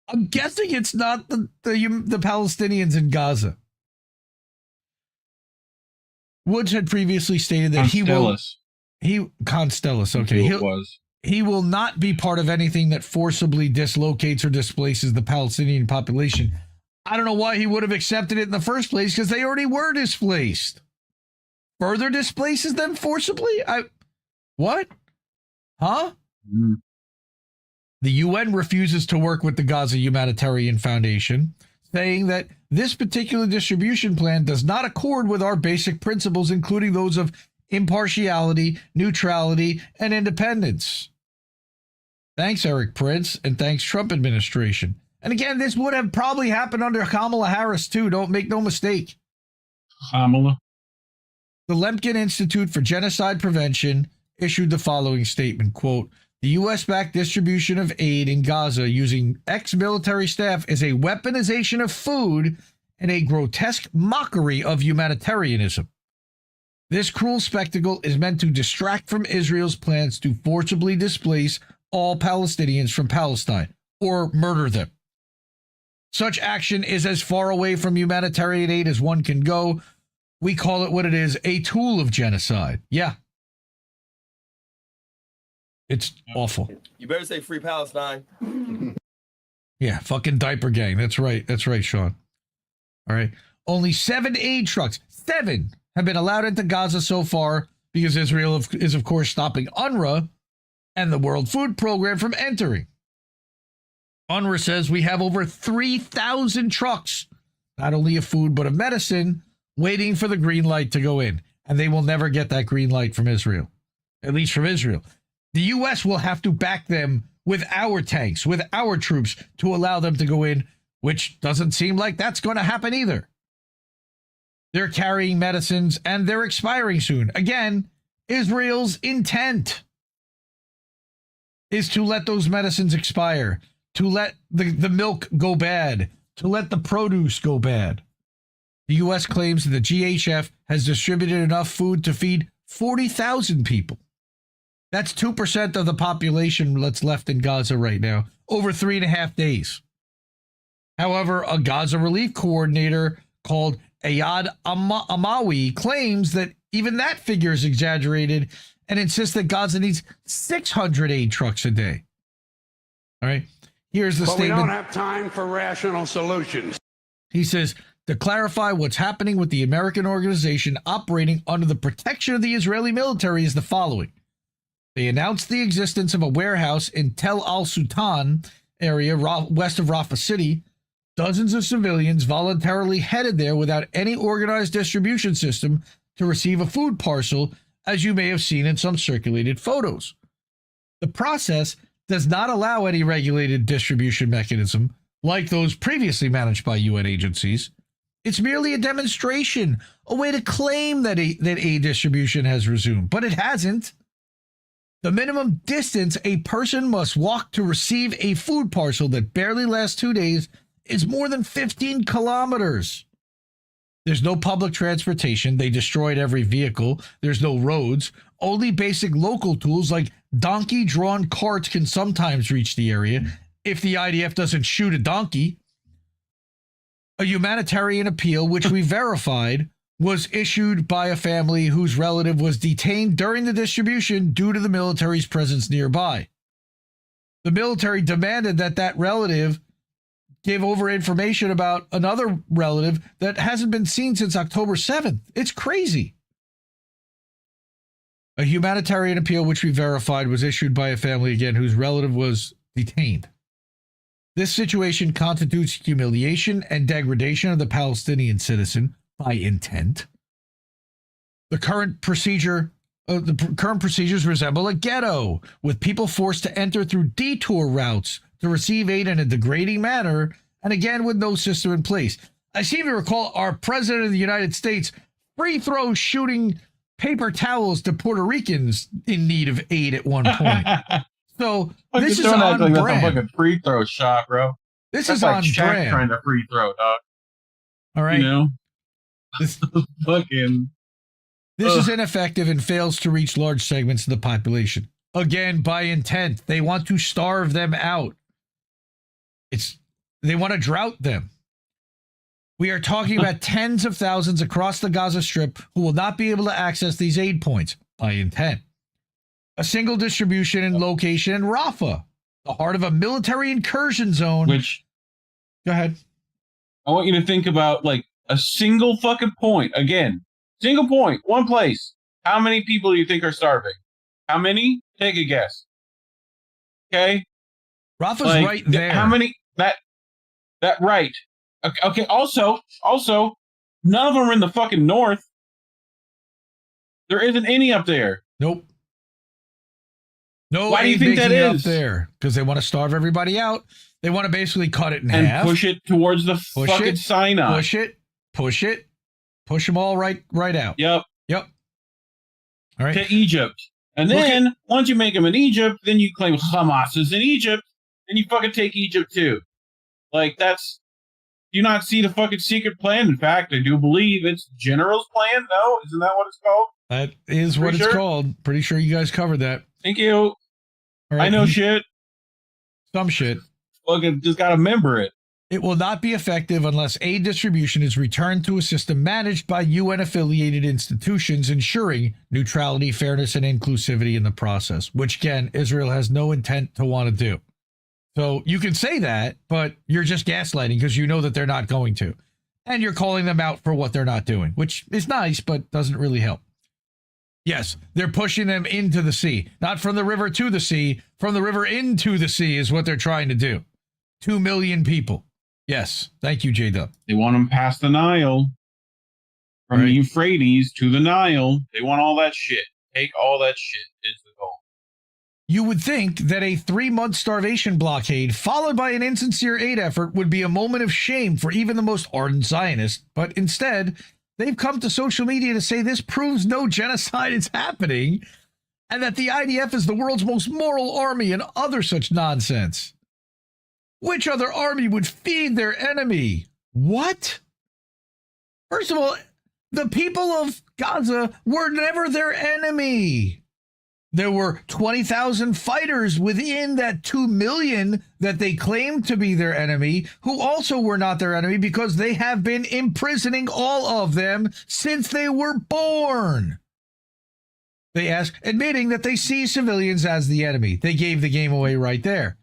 I'm guessing it's not the Palestinians in Gaza. Woods had previously stated that he will not be part of anything that forcibly dislocates or displaces the Palestinian population. I don't know why he would have accepted it in the first place, because they already were displaced. Further displaces them forcibly? What? Huh? Mm. The UN refuses to work with the Gaza Humanitarian Foundation, saying that this particular distribution plan does not accord with our basic principles, including those of impartiality, neutrality, and independence. Thanks, Eric Prince, and thanks, Trump administration. And again, this would have probably happened under Kamala Harris, too. Don't make no mistake. Kamala. The Lemkin Institute for Genocide Prevention issued the following statement, quote, the U.S.-backed distribution of aid in Gaza using ex-military staff is a weaponization of food and a grotesque mockery of humanitarianism. This cruel spectacle is meant to distract from Israel's plans to forcibly displace all Palestinians from Palestine or murder them. Such action is as far away from humanitarian aid as one can go. We call it what it is, a tool of genocide. Yeah. It's awful. You better say free Palestine. Yeah, fucking diaper gang. That's right. That's right, Sean. All right. Only 7 aid trucks, 7, have been allowed into Gaza so far because Israel is, of course, stopping UNRWA and the World Food Program from entering. UNRWA says we have over 3,000 trucks, not only of food, but of medicine, waiting for the green light to go in. And they will never get that green light from Israel, at least from Israel. The U.S. will have to back them with our tanks, with our troops, to allow them to go in, which doesn't seem like that's going to happen either. They're carrying medicines, and they're expiring soon. Again, Israel's intent is to let those medicines expire, to let the milk go bad, to let the produce go bad. The U.S. claims that the GHF has distributed enough food to feed 40,000 people. That's 2% of the population that's left in Gaza right now, over 3.5 days. However, a Gaza relief coordinator called Ayad Amawi claims that even that figure is exaggerated and insists that Gaza needs 600 aid trucks a day. All right, here's the statement. We don't have time for rational solutions. He says, to clarify what's happening with the American organization operating under the protection of the Israeli military is the following. They announced the existence of a warehouse in Tel al-Sultan area west of Rafah City. Dozens of civilians voluntarily headed there without any organized distribution system to receive a food parcel, as you may have seen in some circulated photos. The process does not allow any regulated distribution mechanism like those previously managed by UN agencies. It's merely a demonstration, a way to claim that aid distribution has resumed, but it hasn't. The minimum distance a person must walk to receive a food parcel that barely lasts 2 days is more than 15 kilometers. There's no public transportation. They destroyed every vehicle. There's no roads. Only basic local tools like donkey-drawn carts can sometimes reach the area if the IDF doesn't shoot a donkey. A humanitarian appeal, which we verified, was issued by a family whose relative was detained during the distribution due to the military's presence nearby. The military demanded that that relative give over information about another relative that hasn't been seen since October 7th. It's crazy. A humanitarian appeal, which we verified, was issued by a family, again, whose relative was detained. This situation constitutes humiliation and degradation of the Palestinian citizen by intent. The current procedures resemble a ghetto, with people forced to enter through detour routes to receive aid in a degrading manner, and again with no system in place. I seem to recall our president of the United States free throw shooting paper towels to Puerto Ricans in need of aid at one point. So this is on brand. That's a fucking free throw shot, bro. This that's is like on Shaq brand. Trying to free throw, dog. All right. You know, this fucking. is ineffective and fails to reach large segments of the population. Again, by intent, they want to starve them out. They want to drought them. We are talking about tens of thousands across the Gaza Strip who will not be able to access these aid points by intent. A single distribution and location in Rafah, the heart of a military incursion zone. Which, go ahead. I want you to think about like a single fucking point. Again, single point, one place. How many people do you think are starving? How many? Take a guess. Okay. Rafa's right there. How many that right? Okay. Also, none of them are in the fucking north. There isn't any up there. Nope. No. Why do you think that is? Up there because they want to starve everybody out. They want to basically cut it in and half. Push it towards the fucking Sinai. Push them all right out. Yep. All right. To Egypt. And then, once you make them in Egypt, then you claim Hamas is in Egypt, and you fucking take Egypt too. Like, that's... Do you not see the fucking secret plan? In fact, I do believe it's General's plan, no? Isn't that what it's called? That is what it's called. Pretty sure you guys covered that. Thank you. All right. I know shit. Some shit. Fucking just gotta remember it. It will not be effective unless aid distribution is returned to a system managed by UN-affiliated institutions, ensuring neutrality, fairness, and inclusivity in the process, which, again, Israel has no intent to want to do. So you can say that, but you're just gaslighting because you know that they're not going to. And you're calling them out for what they're not doing, which is nice, but doesn't really help. Yes, they're pushing them into the sea. Not from the river to the sea, from the river into the sea is what they're trying to do. 2 million people. Yes. Thank you, J-Dub. They want them past the Nile. From the Euphrates to the Nile. They want all that shit. Take all that shit is the goal. You would think that a 3-month starvation blockade followed by an insincere aid effort would be a moment of shame for even the most ardent Zionists, but instead, they've come to social media to say this proves no genocide is happening and that the IDF is the world's most moral army and other such nonsense. Which other army would feed their enemy? What? First of all, the people of Gaza were never their enemy. There were 20,000 fighters within that 2 million that they claimed to be their enemy, who also were not their enemy because they have been imprisoning all of them since they were born. They ask, admitting that they see civilians as the enemy. They gave the game away right there.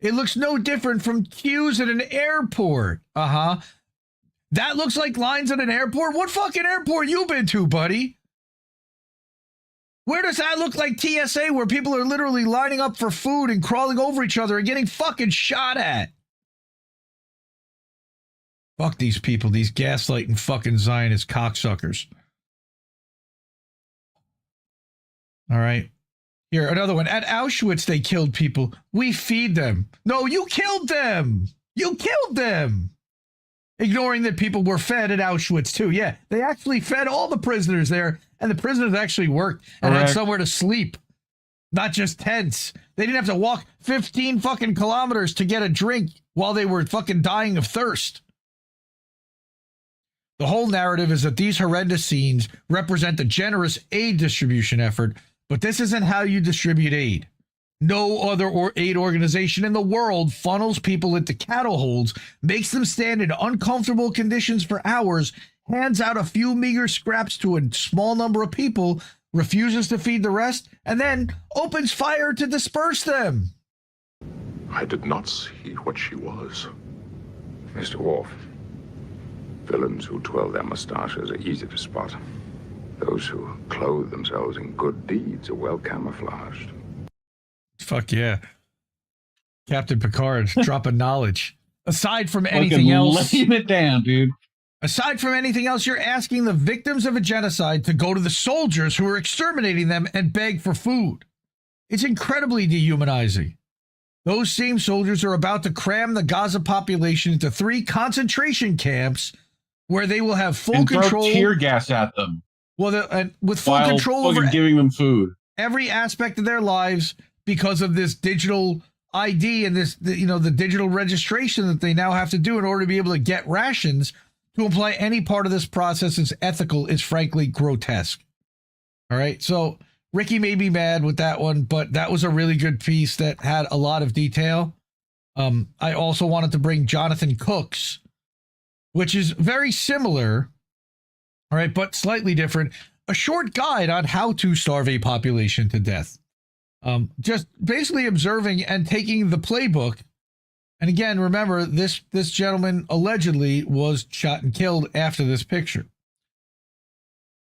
It looks no different from queues at an airport. That looks like lines at an airport? What fucking airport you been to, buddy? Where does that look like TSA where people are literally lining up for food and crawling over each other and getting fucking shot at? Fuck these people, these gaslighting fucking Zionist cocksuckers. All right. Here, another one. At Auschwitz, they killed people. We feed them. No, you killed them. You killed them. Ignoring that people were fed at Auschwitz, too. Yeah, they actually fed all the prisoners there, and the prisoners actually worked and had somewhere to sleep. Not just tents. They didn't have to walk 15 fucking kilometers to get a drink while they were fucking dying of thirst. The whole narrative is that these horrendous scenes represent a generous aid distribution effort, but this isn't how you distribute aid. No other aid organization in the world funnels people into cattle holds, makes them stand in uncomfortable conditions for hours, hands out a few meager scraps to a small number of people, refuses to feed the rest, and then opens fire to disperse them. I did not see what she was. Mr. Worf, villains who twirl their mustaches are easy to spot. Those who clothe themselves in good deeds are well camouflaged. Fuck yeah. Captain Picard, dropping knowledge. Aside from anything else... Laying it down, dude. Aside from anything else, you're asking the victims of a genocide to go to the soldiers who are exterminating them and beg for food. It's incredibly dehumanizing. Those same soldiers are about to cram the Gaza population into 3 concentration camps where they will have full control... throw tear gas at them. Well, with full control over giving them food, every aspect of their lives because of this digital ID and this, the digital registration that they now have to do in order to be able to get rations. To imply any part of this process is ethical is frankly grotesque. All right, so Ricky may be mad with that one, but that was a really good piece that had a lot of detail. I also wanted to bring Jonathan Cook's, which is very similar. All right, but slightly different. A short guide on how to starve a population to death. Just basically observing and taking the playbook. And again, remember, this gentleman allegedly was shot and killed after this picture.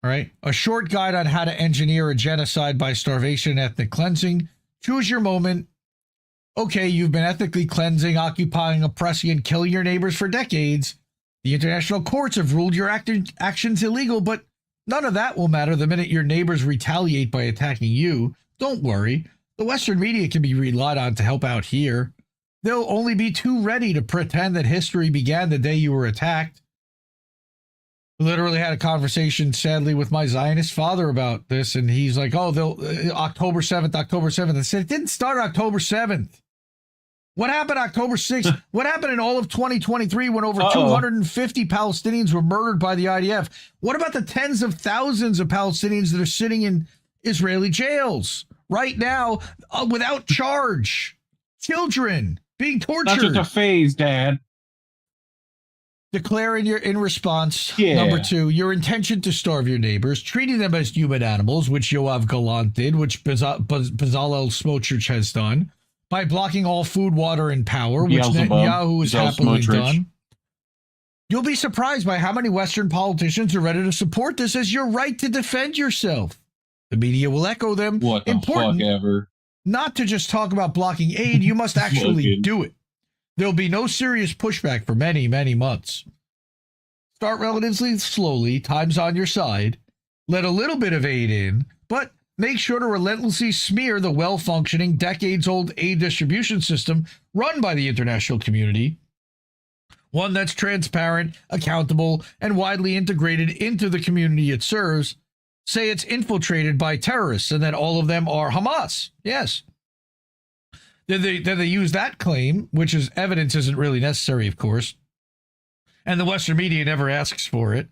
All right, a short guide on how to engineer a genocide by starvation and ethnic cleansing. Choose your moment. Okay, you've been ethnically cleansing, occupying, oppressing, and killing your neighbors for decades. The international courts have ruled your actions illegal, but none of that will matter the minute your neighbors retaliate by attacking you. Don't worry. The Western media can be relied on to help out here. They'll only be too ready to pretend that history began the day you were attacked. Literally had a conversation, sadly, with my Zionist father about this, and he's like, oh, they'll October 7th. I said, it didn't start October 7th. What happened October 6th? What happened in all of 2023 when over 250 Palestinians were murdered by the IDF? What about the tens of thousands of Palestinians that are sitting in Israeli jails right now without charge? Children being tortured. That's just a phase, Dad. Declare in response, number 2, your intention to starve your neighbors, treating them as human animals, which Yoav Gallant did, which Bezalel Smotrich has done, by blocking all food, water, and power, which Netanyahu has happily done. You'll be surprised by how many Western politicians are ready to support this as your right to defend yourself. The media will echo them. What the fuck ever. Not to just talk about blocking aid, you must actually do it. There'll be no serious pushback for many, many months. Start relatively slowly, time's on your side. Let a little bit of aid in, but make sure to relentlessly smear the well-functioning, decades-old aid distribution system run by the international community. One that's transparent, accountable, and widely integrated into the community it serves. Say it's infiltrated by terrorists and that all of them are Hamas. Yes. Then they use that claim, which is evidence isn't really necessary, of course, and the Western media never asks for it,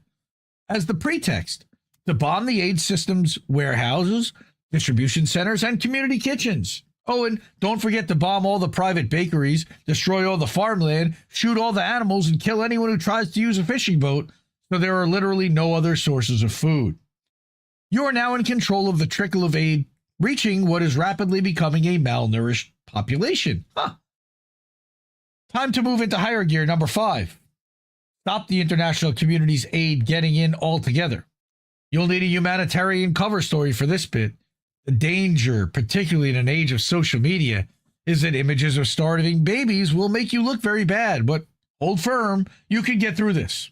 as the pretext to bomb the aid system's warehouses, distribution centers, and community kitchens. Oh, and don't forget to bomb all the private bakeries, destroy all the farmland, shoot all the animals, and kill anyone who tries to use a fishing boat, so there are literally no other sources of food. You are now in control of the trickle of aid reaching what is rapidly becoming a malnourished population. Time to move into higher gear, number 5. Stop the international community's aid getting in altogether. You'll need a humanitarian cover story for this bit. The danger, particularly in an age of social media, is that images of starving babies will make you look very bad, but hold firm, you can get through this.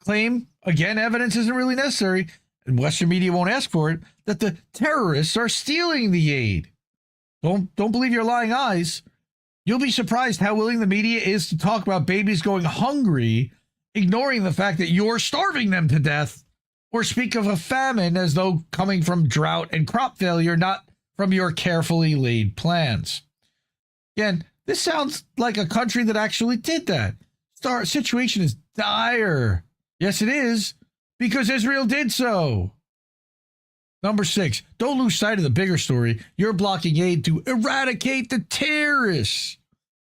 Claim, again, evidence isn't really necessary, and Western media won't ask for it, that the terrorists are stealing the aid. Don't believe your lying eyes. You'll be surprised how willing the media is to talk about babies going hungry, ignoring the fact that you're starving them to death, or speak of a famine as though coming from drought and crop failure, not from your carefully laid plans. Again, this sounds like a country that actually did that. Our situation is dire. Yes, it is, because Israel did so. Number 6, don't lose sight of the bigger story. You're blocking aid to eradicate the terrorists.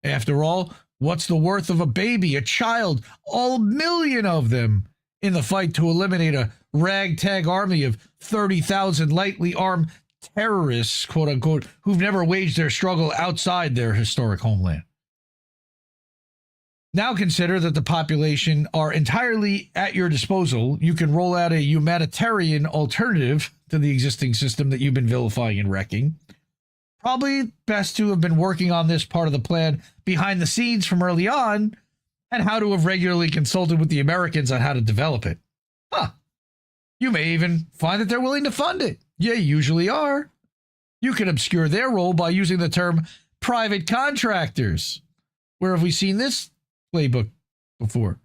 After all, what's the worth of a baby, a child, all 1 million of them, in the fight to eliminate a ragtag army of 30,000 lightly armed terrorists, quote unquote, who've never waged their struggle outside their historic homeland? Now consider that the population are entirely at your disposal. You can roll out a humanitarian alternative to the existing system that you've been vilifying and wrecking. Probably best to have been working on this part of the plan behind the scenes from early on, and how to have regularly consulted with the Americans on how to develop it. You may even find that they're willing to fund it. You usually are. You can obscure their role by using the term private contractors. Where have we seen this playbook before?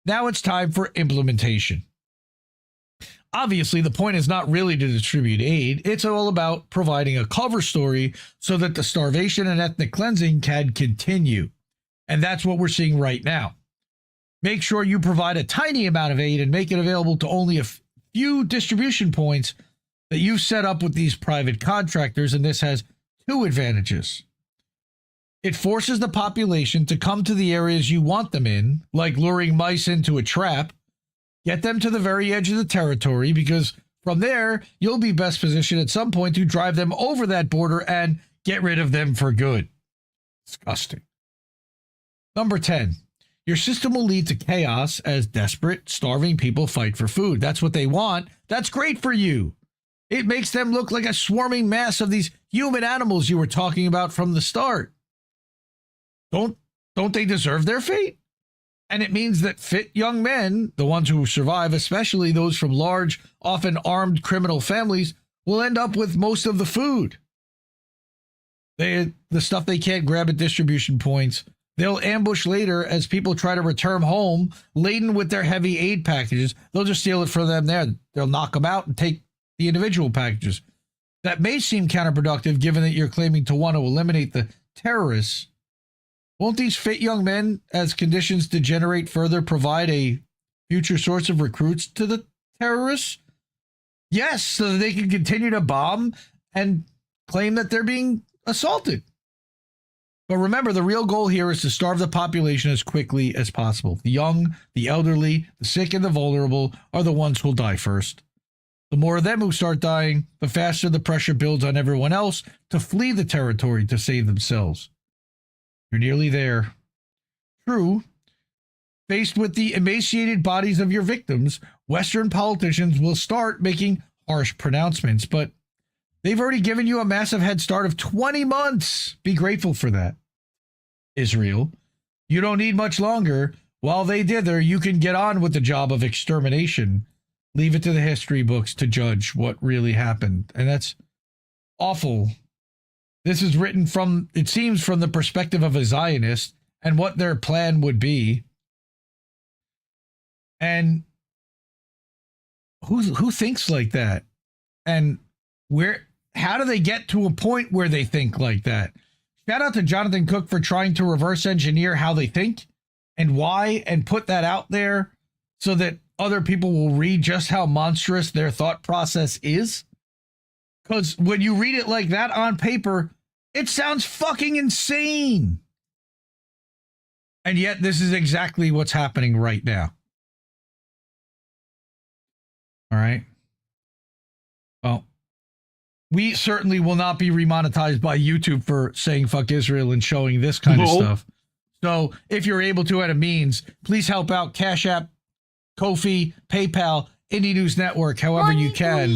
Now it's time for implementation. Obviously, the point is not really to distribute aid. It's all about providing a cover story so that the starvation and ethnic cleansing can continue. And that's what we're seeing right now. Make sure you provide a tiny amount of aid and make it available to only a few distribution points that you've set up with these private contractors, and this has 2 advantages. It forces the population to come to the areas you want them in, like luring mice into a trap. Get them to the very edge of the territory, because from there, you'll be best positioned at some point to drive them over that border and get rid of them for good. Disgusting. Number 10, your system will lead to chaos as desperate, starving people fight for food. That's what they want. That's great for you. It makes them look like a swarming mass of these human animals you were talking about from the start. don't they deserve their fate? And it means that fit young men, the ones who survive, especially those from large, often armed criminal families, will end up with most of the food. The stuff they can't grab at distribution points. They'll ambush later as people try to return home laden with their heavy aid packages. They'll just steal it from them there. They'll knock them out and take the individual packages. That may seem counterproductive given that you're claiming to want to eliminate the terrorists. Won't these fit young men, as conditions degenerate further, provide a future source of recruits to the terrorists? Yes, so that they can continue to bomb and claim that they're being assaulted. But remember, the real goal here is to starve the population as quickly as possible. The young, the elderly, the sick, and the vulnerable are the ones who'll die first. The more of them who start dying, the faster the pressure builds on everyone else to flee the territory to save themselves. You're nearly there. True, faced with the emaciated bodies of your victims, Western politicians will start making harsh pronouncements, but they've already given you a massive head start of 20 months. Be grateful for that. Israel, you don't need much longer. While they dither, you can get on with the job of extermination. Leave it to the history books to judge what really happened. And that's awful. This is written from, it seems, from the perspective of a Zionist and what their plan would be. And who thinks like that? And how do they get to a point where they think like that? Shout out to Jonathan Cook for trying to reverse engineer how they think and why, and put that out there so that other people will read just how monstrous their thought process is. Because when you read it like that on paper, it sounds fucking insane. And yet this is exactly what's happening right now. All right. Well, we certainly will not be remonetized by YouTube for saying fuck Israel and showing this kind of stuff. So if you're able to, at a means, please help out Cash App, Ko-fi, PayPal, Indie News Network, however you can.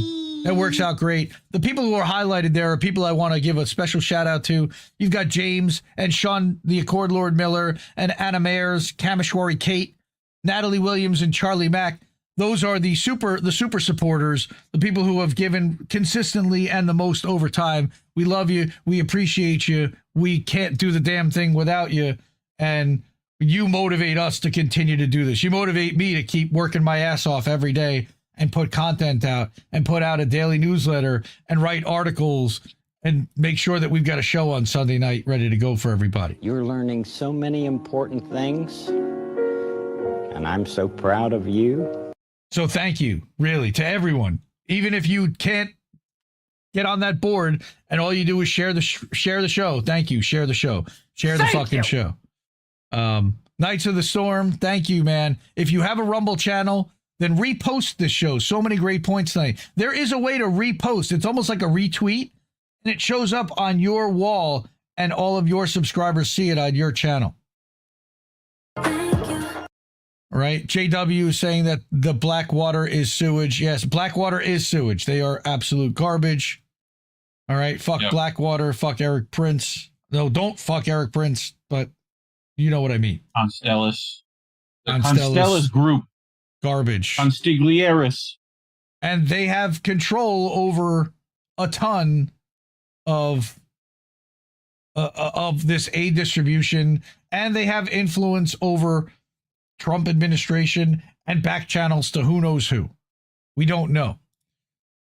That works out great. The people who are highlighted there are people I want to give a special shout out to. You've got James and Sean, the Accord Lord Miller, and Anna Mayers, Kameshwari Kate, Natalie Williams, and Charlie Mack. Those are the super supporters, the people who have given consistently and the most over time. We love you. We appreciate you. We can't do the damn thing without you. And you motivate us to continue to do this. You motivate me to keep working my ass off every day and put content out and put out a daily newsletter and write articles and make sure that we've got a show on Sunday night ready to go for everybody. You're learning so many important things, and I'm so proud of you. So thank you, really, to everyone. Even if you can't get on that board and all you do is share the show. Thank you. Share the show. Share the fucking show. Knights of the Storm, thank you, man. If you have a Rumble channel, then repost this show. So many great points tonight. There is a way to repost. It's almost like a retweet, and it shows up on your wall, and all of your subscribers see it on your channel. All right, JW is saying that the Blackwater is sewage. Yes, Blackwater is sewage. They are absolute garbage. All right, fuck Blackwater, fuck Eric Prince. No, don't fuck Eric Prince, but you know what I mean. Constellas. The Constellas group. Garbage. Constiglieris. And they have control over a ton of this aid distribution, and they have influence over Trump administration and back channels to who knows who. We don't know.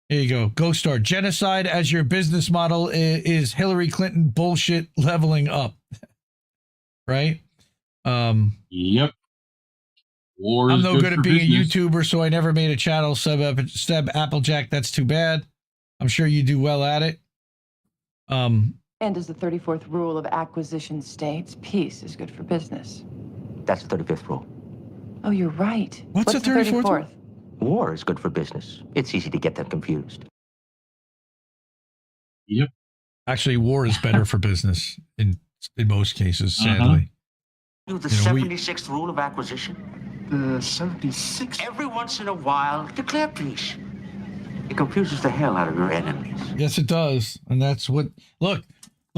Here you go. Ghost Star. Genocide as your business model is Hillary Clinton bullshit leveling up. Right? Yep. War I'm is no good at being business. a YouTuber, so I never made a channel. Seb Applejack, that's too bad. I'm sure you do well at it. And as the 34th rule of acquisition states, peace is good for business. That's the 35th rule. Oh, you're right. What's the 34th? War is good for business. It's easy to get them confused. Yep. Actually, war is better for business in most cases, sadly. The 76th rule of acquisition? The 76th? Every once in a while, declare peace. It confuses the hell out of your enemies. Yes, it does. And that's what... Look,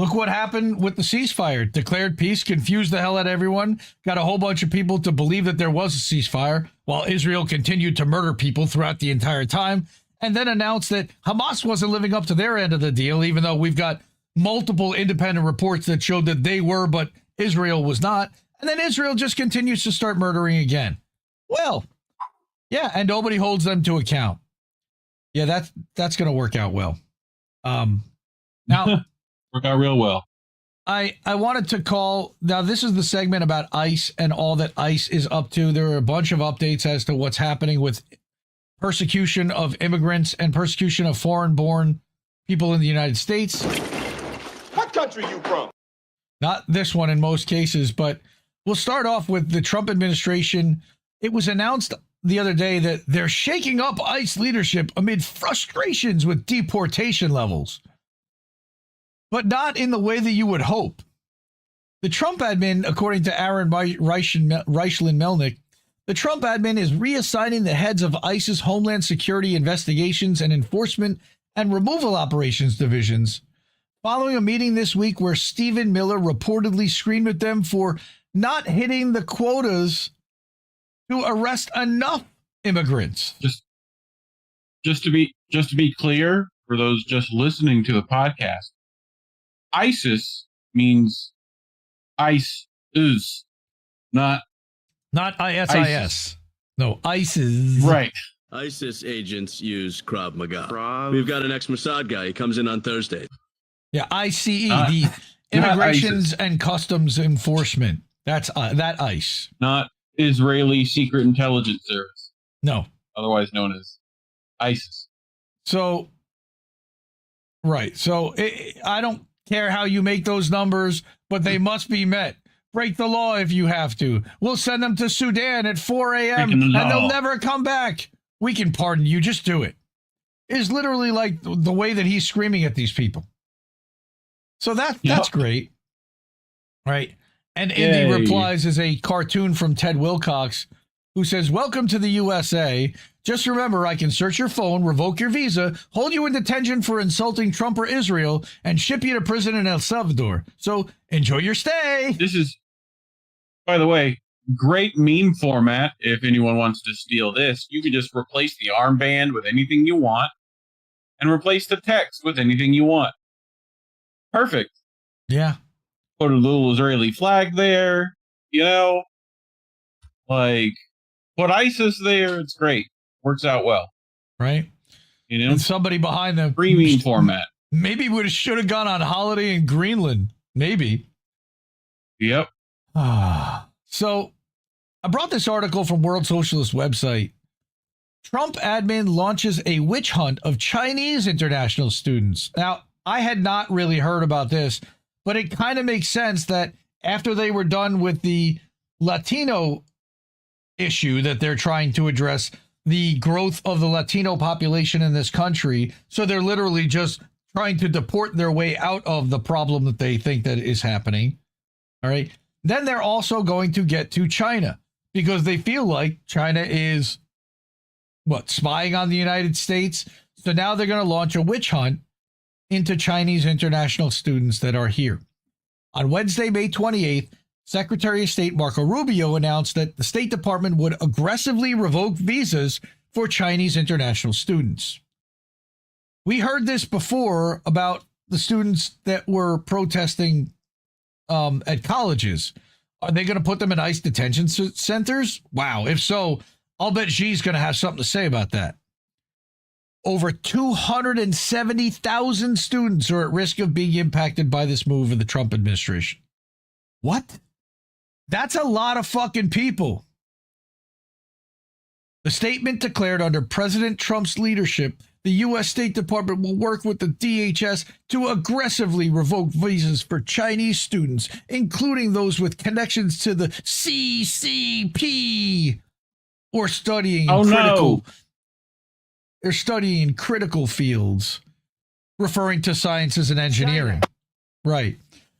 Look what happened with the ceasefire. Declared peace, confused the hell out of everyone, got a whole bunch of people to believe that there was a ceasefire, while Israel continued to murder people throughout the entire time, and then announced that Hamas wasn't living up to their end of the deal, even though we've got multiple independent reports that showed that they were, but Israel was not. And then Israel just continues to start murdering again. Well, yeah, and nobody holds them to account. Yeah, that's going to work out well. Now, work out real well. I wanted to call, now this is the segment about ICE and all that ICE is up to. There are a bunch of updates as to what's happening with persecution of immigrants and persecution of foreign-born people in the United States. What country you from? Not this one in most cases, but we'll start off with the Trump administration. It was announced the other day that they're shaking up ICE leadership amid frustrations with deportation levels, but not in the way that you would hope. The Trump admin, according to Aaron Reichland Melnick, the Trump admin is reassigning the heads of ICE's Homeland Security Investigations and Enforcement and Removal Operations divisions, following a meeting this week where Stephen Miller reportedly screamed at them for not hitting the quotas to arrest enough immigrants. Just to be clear, for those just listening to the podcast, ISIS means ICE is not ISIS. ISIS. No, ISIS. Right. ISIS agents use Krav Maga. We've got an ex-Mossad guy. He comes in on Thursday. Yeah, ICE, the Immigrations and Customs Enforcement. That's that ICE. Not Israeli Secret Intelligence Service. No. Otherwise known as ISIS. So, right. So, I don't care how you make those numbers, but they must be met. Break the law if you have to. We'll send them to Sudan at 4 a.m. and they'll never come back. We can pardon you. Just do it. It's literally like the way that he's screaming at these people. So that's great. Right. And in the replies is a cartoon from Ted Wilcox who says, "Welcome to the USA. Just remember, I can search your phone, revoke your visa, hold you in detention for insulting Trump or Israel, and ship you to prison in El Salvador. So enjoy your stay." This is, by the way, great meme format. If anyone wants to steal this, you can just replace the armband with anything you want and replace the text with anything you want. Perfect. Yeah. Put a little Israeli flag there, like put ISIS there. It's great. Works out well. Right. And somebody behind them. Free meme format. Maybe should have gone on holiday in Greenland. Maybe. Yep. So I brought this article from World Socialist website. Trump admin launches a witch hunt of Chinese international students. Now, I had not really heard about this, but it kind of makes sense that after they were done with the Latino issue that they're trying to address, the growth of the Latino population in this country, so they're literally just trying to deport their way out of the problem that they think that is happening. All right. Then they're also going to get to China because they feel like China is spying on the United States. So now they're going to launch a witch hunt into Chinese international students that are here. On Wednesday, May 28th, Secretary of State Marco Rubio announced that the State Department would aggressively revoke visas for Chinese international students. We heard this before about the students that were protesting at colleges. Are they going to put them in ICE detention centers? Wow. If so, I'll bet Xi's going to have something to say about that. Over 270,000 students are at risk of being impacted by this move of the Trump administration. What? That's a lot of fucking people. The statement declared under President Trump's leadership, the U.S. State Department will work with the DHS to aggressively revoke visas for Chinese students, including those with connections to the CCP or studying They're studying critical fields, referring to sciences and engineering. Right.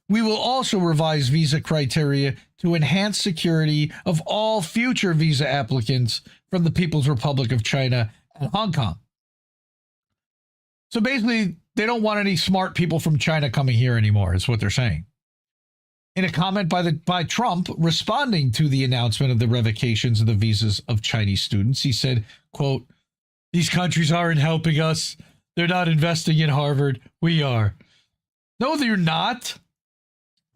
We will also revise visa criteria to enhance security of all future visa applicants from the People's Republic of China and Hong Kong. So basically, they don't want any smart people from China coming here anymore, is what they're saying. In a comment by Trump responding to the announcement of the revocations of the visas of Chinese students, he said, quote, "These countries aren't helping us. They're not investing in Harvard. We are." No, they're not.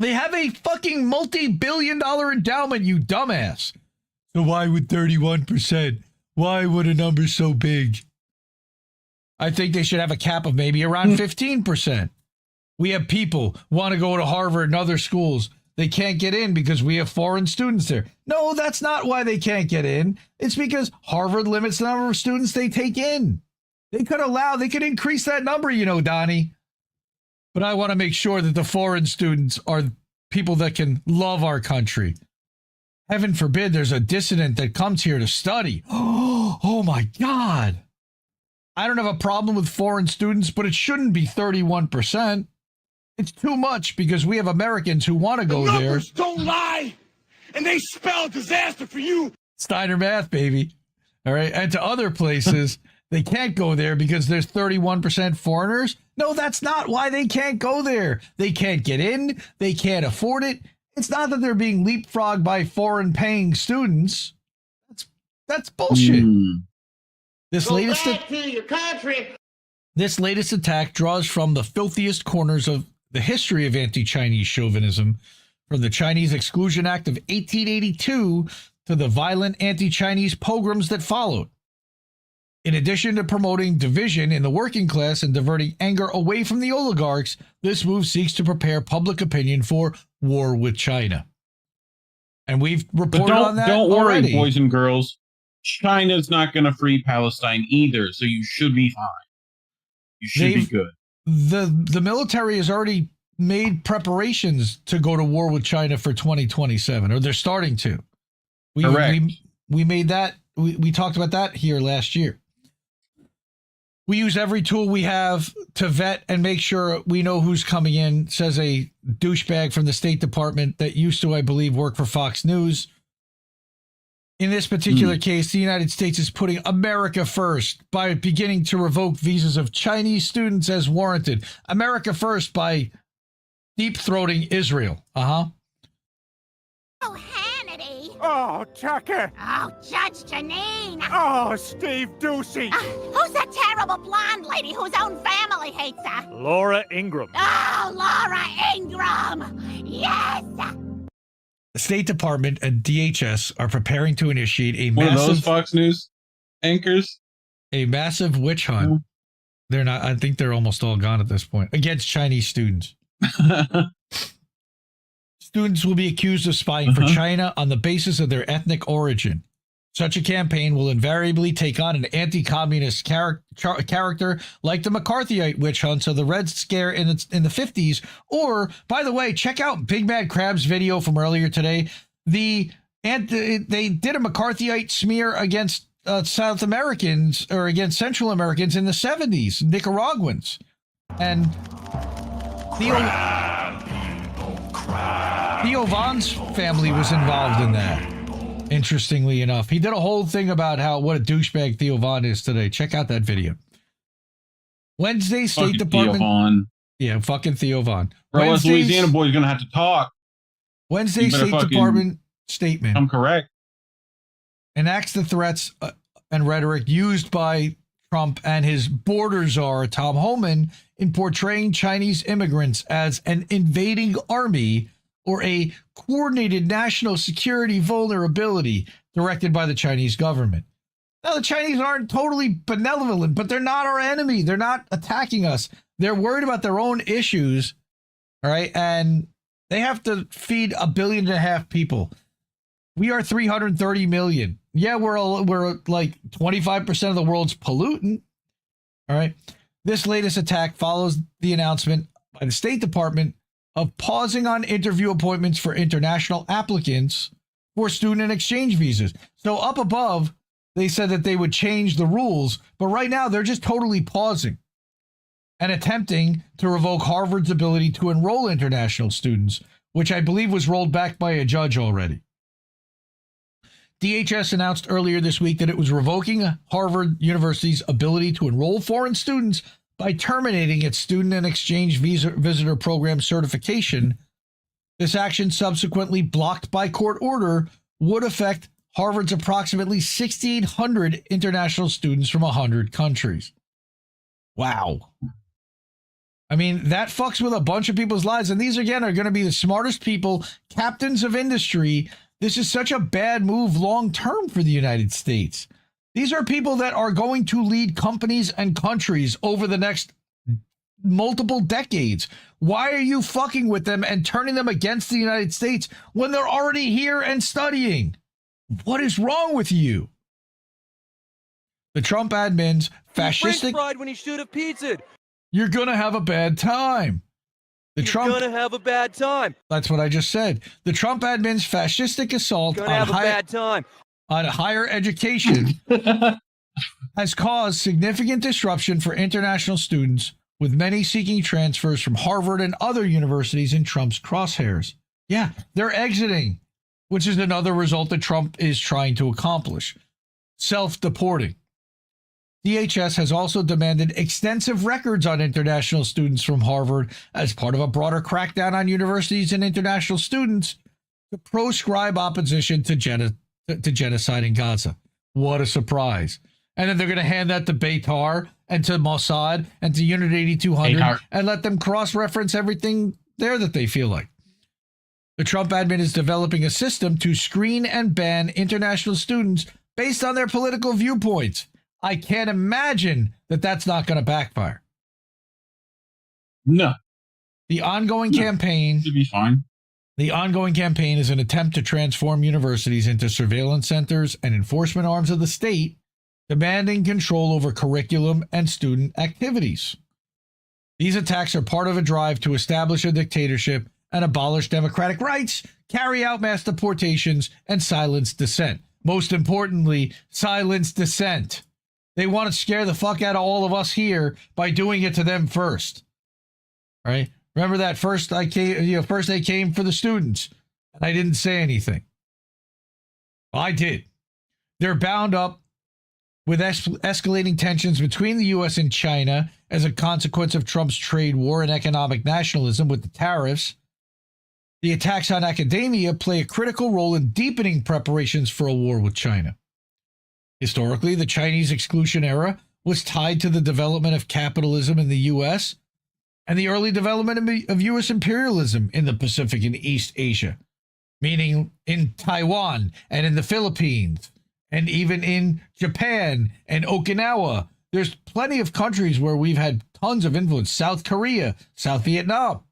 They have a fucking multi-billion-dollar endowment, you dumbass. So why would 31%? Why would a number so big? I think they should have a cap of maybe around 15%. We have people want to go to Harvard and other schools. They can't get in because we have foreign students there. No, that's not why they can't get in. It's because Harvard limits the number of students they take in. They could increase that number, you know, Donnie. But I want to make sure that the foreign students are people that can love our country. Heaven forbid there's a dissident that comes here to study. Oh my God. I don't have a problem with foreign students, but it shouldn't be 31%. It's too much because we have Americans who want to go there. Numbers don't lie, and they spell disaster for you. Steiner math, baby. All right. And to other places, they can't go there because there's 31% foreigners. No, that's not why they can't go there. They can't get in. They can't afford it. It's not that they're being leapfrogged by foreign paying students. That's bullshit. This latest attack draws from the filthiest corners of the history of anti-Chinese chauvinism, from the Chinese Exclusion Act of 1882 to the violent anti-Chinese pogroms that followed. In addition to promoting division in the working class and diverting anger away from the oligarchs, this move seeks to prepare public opinion for war with China. And we've reported on that Don't worry, already. boys and girls. China's not going to free Palestine either, so you should be fine. You should be good. The military has already made preparations to go to war with China for 2027, or they're starting to. Correct. We made that. We talked about that here last year. We use every tool we have to vet and make sure we know who's coming in, says a douchebag from the State Department that used to, I believe, work for Fox News. In this particular case, the United States is putting America first by beginning to revoke visas of Chinese students as warranted. America first by deep-throating Israel. Oh, Hannity. Oh, Tucker. Oh, Judge Janine. Oh, Steve Ducey. Who's that terrible blonde lady whose own family hates her? Laura Ingraham. Oh, Laura Ingraham. Yes. The State Department and DHS are preparing to initiate a One massive of those Fox News anchors. A massive witch hunt. Yeah. They're not. I think they're almost all gone at this point against Chinese students. Students will be accused of spying for China on the basis of their ethnic origin. Such a campaign will invariably take on an anti-communist character like the McCarthyite witch hunts of the Red Scare in the 50s. Or, by the way, check out Big Mad Crab's video from earlier today. They did a McCarthyite smear against South Americans or against Central Americans in the 70s, Nicaraguans. And Theo Von's family was involved in that. Interestingly enough, he did a whole thing about what a douchebag Theo Von is today. Check out that video. Wednesday, State Department. Theo Von. Yeah, fucking Theo Von. Bro, us Louisiana boys gonna have to talk. Wednesday, State Department statement. I'm correct. Enacts the threats and rhetoric used by Trump and his border czar, Tom Homan, in portraying Chinese immigrants as an invading army or a coordinated national security vulnerability directed by the Chinese government. Now, the Chinese aren't totally benevolent, but they're not our enemy. They're not attacking us. They're worried about their own issues, all right? And they have to feed 1.5 billion people. We are 330 million. Yeah, we're like 25% of the world's pollutant, all right? This latest attack follows the announcement by the State Department of pausing on interview appointments for international applicants for student and exchange visas. So up above, they said that they would change the rules, but right now they're just totally pausing and attempting to revoke Harvard's ability to enroll international students, which I believe was rolled back by a judge already. DHS announced earlier this week that it was revoking Harvard University's ability to enroll foreign students by terminating its student and exchange visitor program certification. This action, subsequently blocked by court order, would affect Harvard's approximately 6,800 international students from 100 countries. Wow. I mean, that fucks with a bunch of people's lives. And these, again, are going to be the smartest people, captains of industry. This is such a bad move long term for the United States. These are people that are going to lead companies and countries over the next multiple decades. Why are you fucking with them and turning them against the United States when they're already here and studying? What is wrong with you? The Trump admin's fascistic... French fried when he should have pizzaed. You're going to have a bad time. You're going to have a bad time. That's what I just said. The Trump admin's fascistic assault on bad time. On higher education has caused significant disruption for international students, with many seeking transfers from Harvard and other universities in Trump's crosshairs. Yeah, they're exiting, which is another result that Trump is trying to accomplish. Self-deporting. DHS has also demanded extensive records on international students from Harvard as part of a broader crackdown on universities and international students to proscribe opposition to genocide in Gaza. What a surprise. And then they're going to hand that to Beitar and to Mossad and to Unit 8200 and let them cross-reference everything there that they feel like. The Trump admin is developing a system to screen and ban international students based on their political viewpoints. I can't imagine that that's not going to backfire. No. The ongoing campaign... Should be fine. The ongoing campaign is an attempt to transform universities into surveillance centers and enforcement arms of the state, demanding control over curriculum and student activities. These attacks are part of a drive to establish a dictatorship and abolish democratic rights, carry out mass deportations, and silence dissent. Most importantly, silence dissent. They want to scare the fuck out of all of us here by doing it to them first. Right? Remember that first they came for the students, and I didn't say anything. Well, I did. They're bound up with escalating tensions between the U.S. and China as a consequence of Trump's trade war and economic nationalism with the tariffs. The attacks on academia play a critical role in deepening preparations for a war with China. Historically, the Chinese exclusion era was tied to the development of capitalism in the U.S. and the early development of U.S. imperialism in the Pacific and East Asia, meaning in Taiwan and in the Philippines and even in Japan and Okinawa. There's plenty of countries where we've had tons of influence. South Korea, South Vietnam.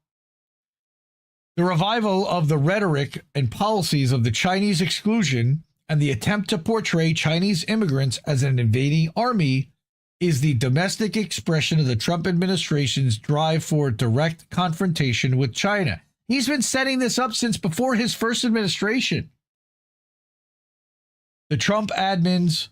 The revival of the rhetoric and policies of the Chinese exclusion and the attempt to portray Chinese immigrants as an invading army is the domestic expression of the Trump administration's drive for direct confrontation with China. He's been setting this up since before his first administration. The Trump admins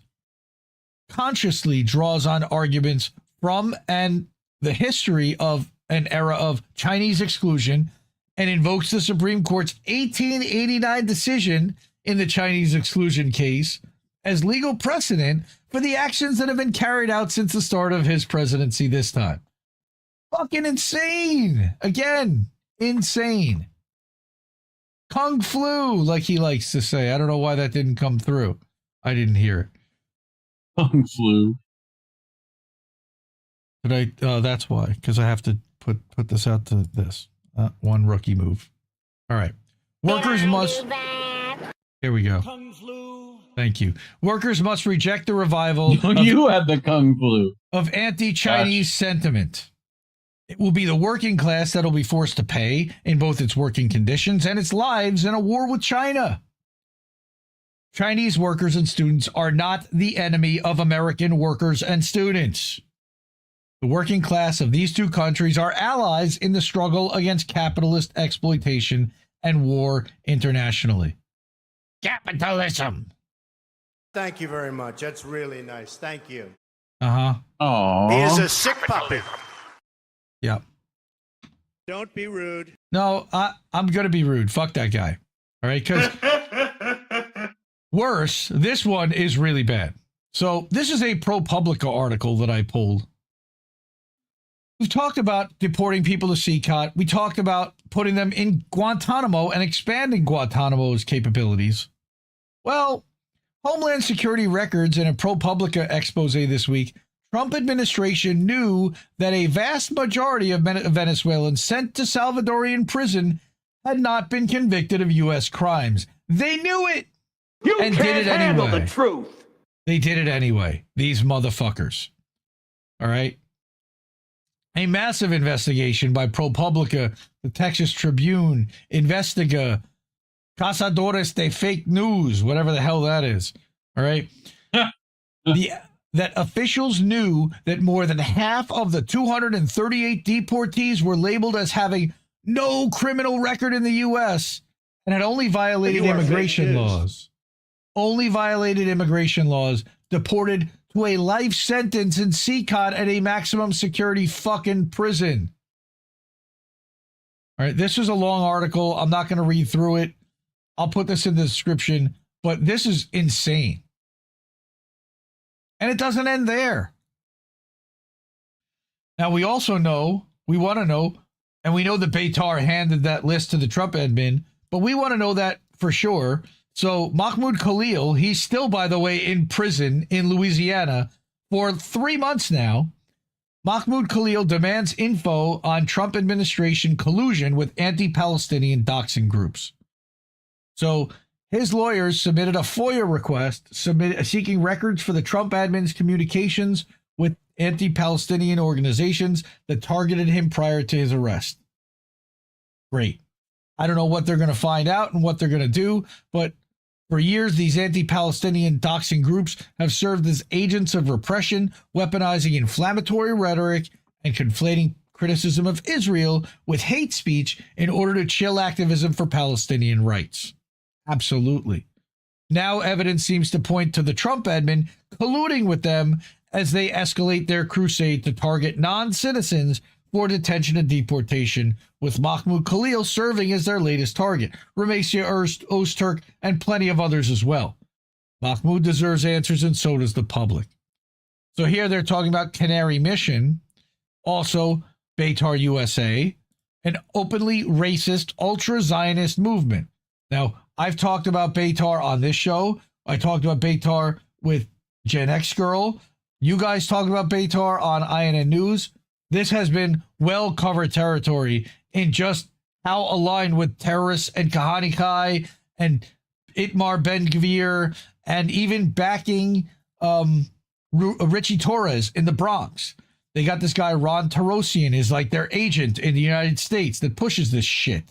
consciously draws on arguments from and the history of an era of Chinese exclusion and invokes the Supreme Court's 1889 decision in the Chinese exclusion case as legal precedent for the actions that have been carried out since the start of his presidency this time. Fucking insane. Again, insane. Kung flu, like he likes to say. I don't know why that didn't come through. I didn't hear it. Kung flu. That's why, because I have to put this out to this. One rookie move. All right. Workers must... Here we go. Kung flu. Thank you. Workers must reject the revival you had the Kung flu. of anti-Chinese sentiment. It will be the working class that will be forced to pay in both its working conditions and its lives in a war with China. Chinese workers and students are not the enemy of American workers and students. The working class of these two countries are allies in the struggle against capitalist exploitation and war internationally. Capitalism. Thank you very much. That's really nice. Thank you. Uh-huh. Oh. He is a sick puppy. Yeah. Don't be rude. No, I'm going to be rude. Fuck that guy. All right? Because worse, this one is really bad. So this is a ProPublica article that I pulled. We've talked about deporting people to CCOT. We talked about putting them in Guantanamo and expanding Guantanamo's capabilities. Well, Homeland Security records in a ProPublica expose this week, Trump administration knew that a vast majority of Venezuelans sent to Salvadorian prison had not been convicted of U.S. crimes. They knew it and did it handle anyway. the truth. They did it anyway, these motherfuckers. All right? A massive investigation by ProPublica, the Texas Tribune, Investiga, Cazadores de Fake News, whatever the hell that is. All right? That officials knew that more than half of the 238 deportees were labeled as having no criminal record in the U.S. and had only violated immigration laws. Only violated immigration laws, deported to a life sentence in CCOT at a maximum security fucking prison. All right, this is a long article. I'm not going to read through it. I'll put this in the description, but this is insane. And it doesn't end there. Now, we also know, we want to know, and we know that Beitar handed that list to the Trump admin, but we want to know that for sure. So Mahmoud Khalil, he's still, by the way, in prison in Louisiana for 3 months now. Mahmoud Khalil demands info on Trump administration collusion with anti-Palestinian doxing groups. So his lawyers submitted a FOIA request seeking records for the Trump admin's communications with anti-Palestinian organizations that targeted him prior to his arrest. Great. I don't know what they're going to find out and what they're going to do, but for years, these anti-Palestinian doxing groups have served as agents of repression, weaponizing inflammatory rhetoric and conflating criticism of Israel with hate speech in order to chill activism for Palestinian rights. Absolutely. Now evidence seems to point to the Trump admin colluding with them as they escalate their crusade to target non-citizens for detention and deportation, with Mahmoud Khalil serving as their latest target, Ramesia Ozturk, and plenty of others as well. Mahmoud deserves answers, and so does the public. So here they're talking about Canary Mission, also Beitar USA, an openly racist, ultra-Zionist movement. Now, I've talked about Beitar on this show. I talked about Beitar with Gen X Girl. You guys talked about Beitar on INN News. This has been well-covered territory in just how aligned with terrorists and Kahani Kai and Itmar Ben-Gvir and even backing Richie Torres in the Bronx. They got this guy, Ron Tarosian, is like their agent in the United States that pushes this shit.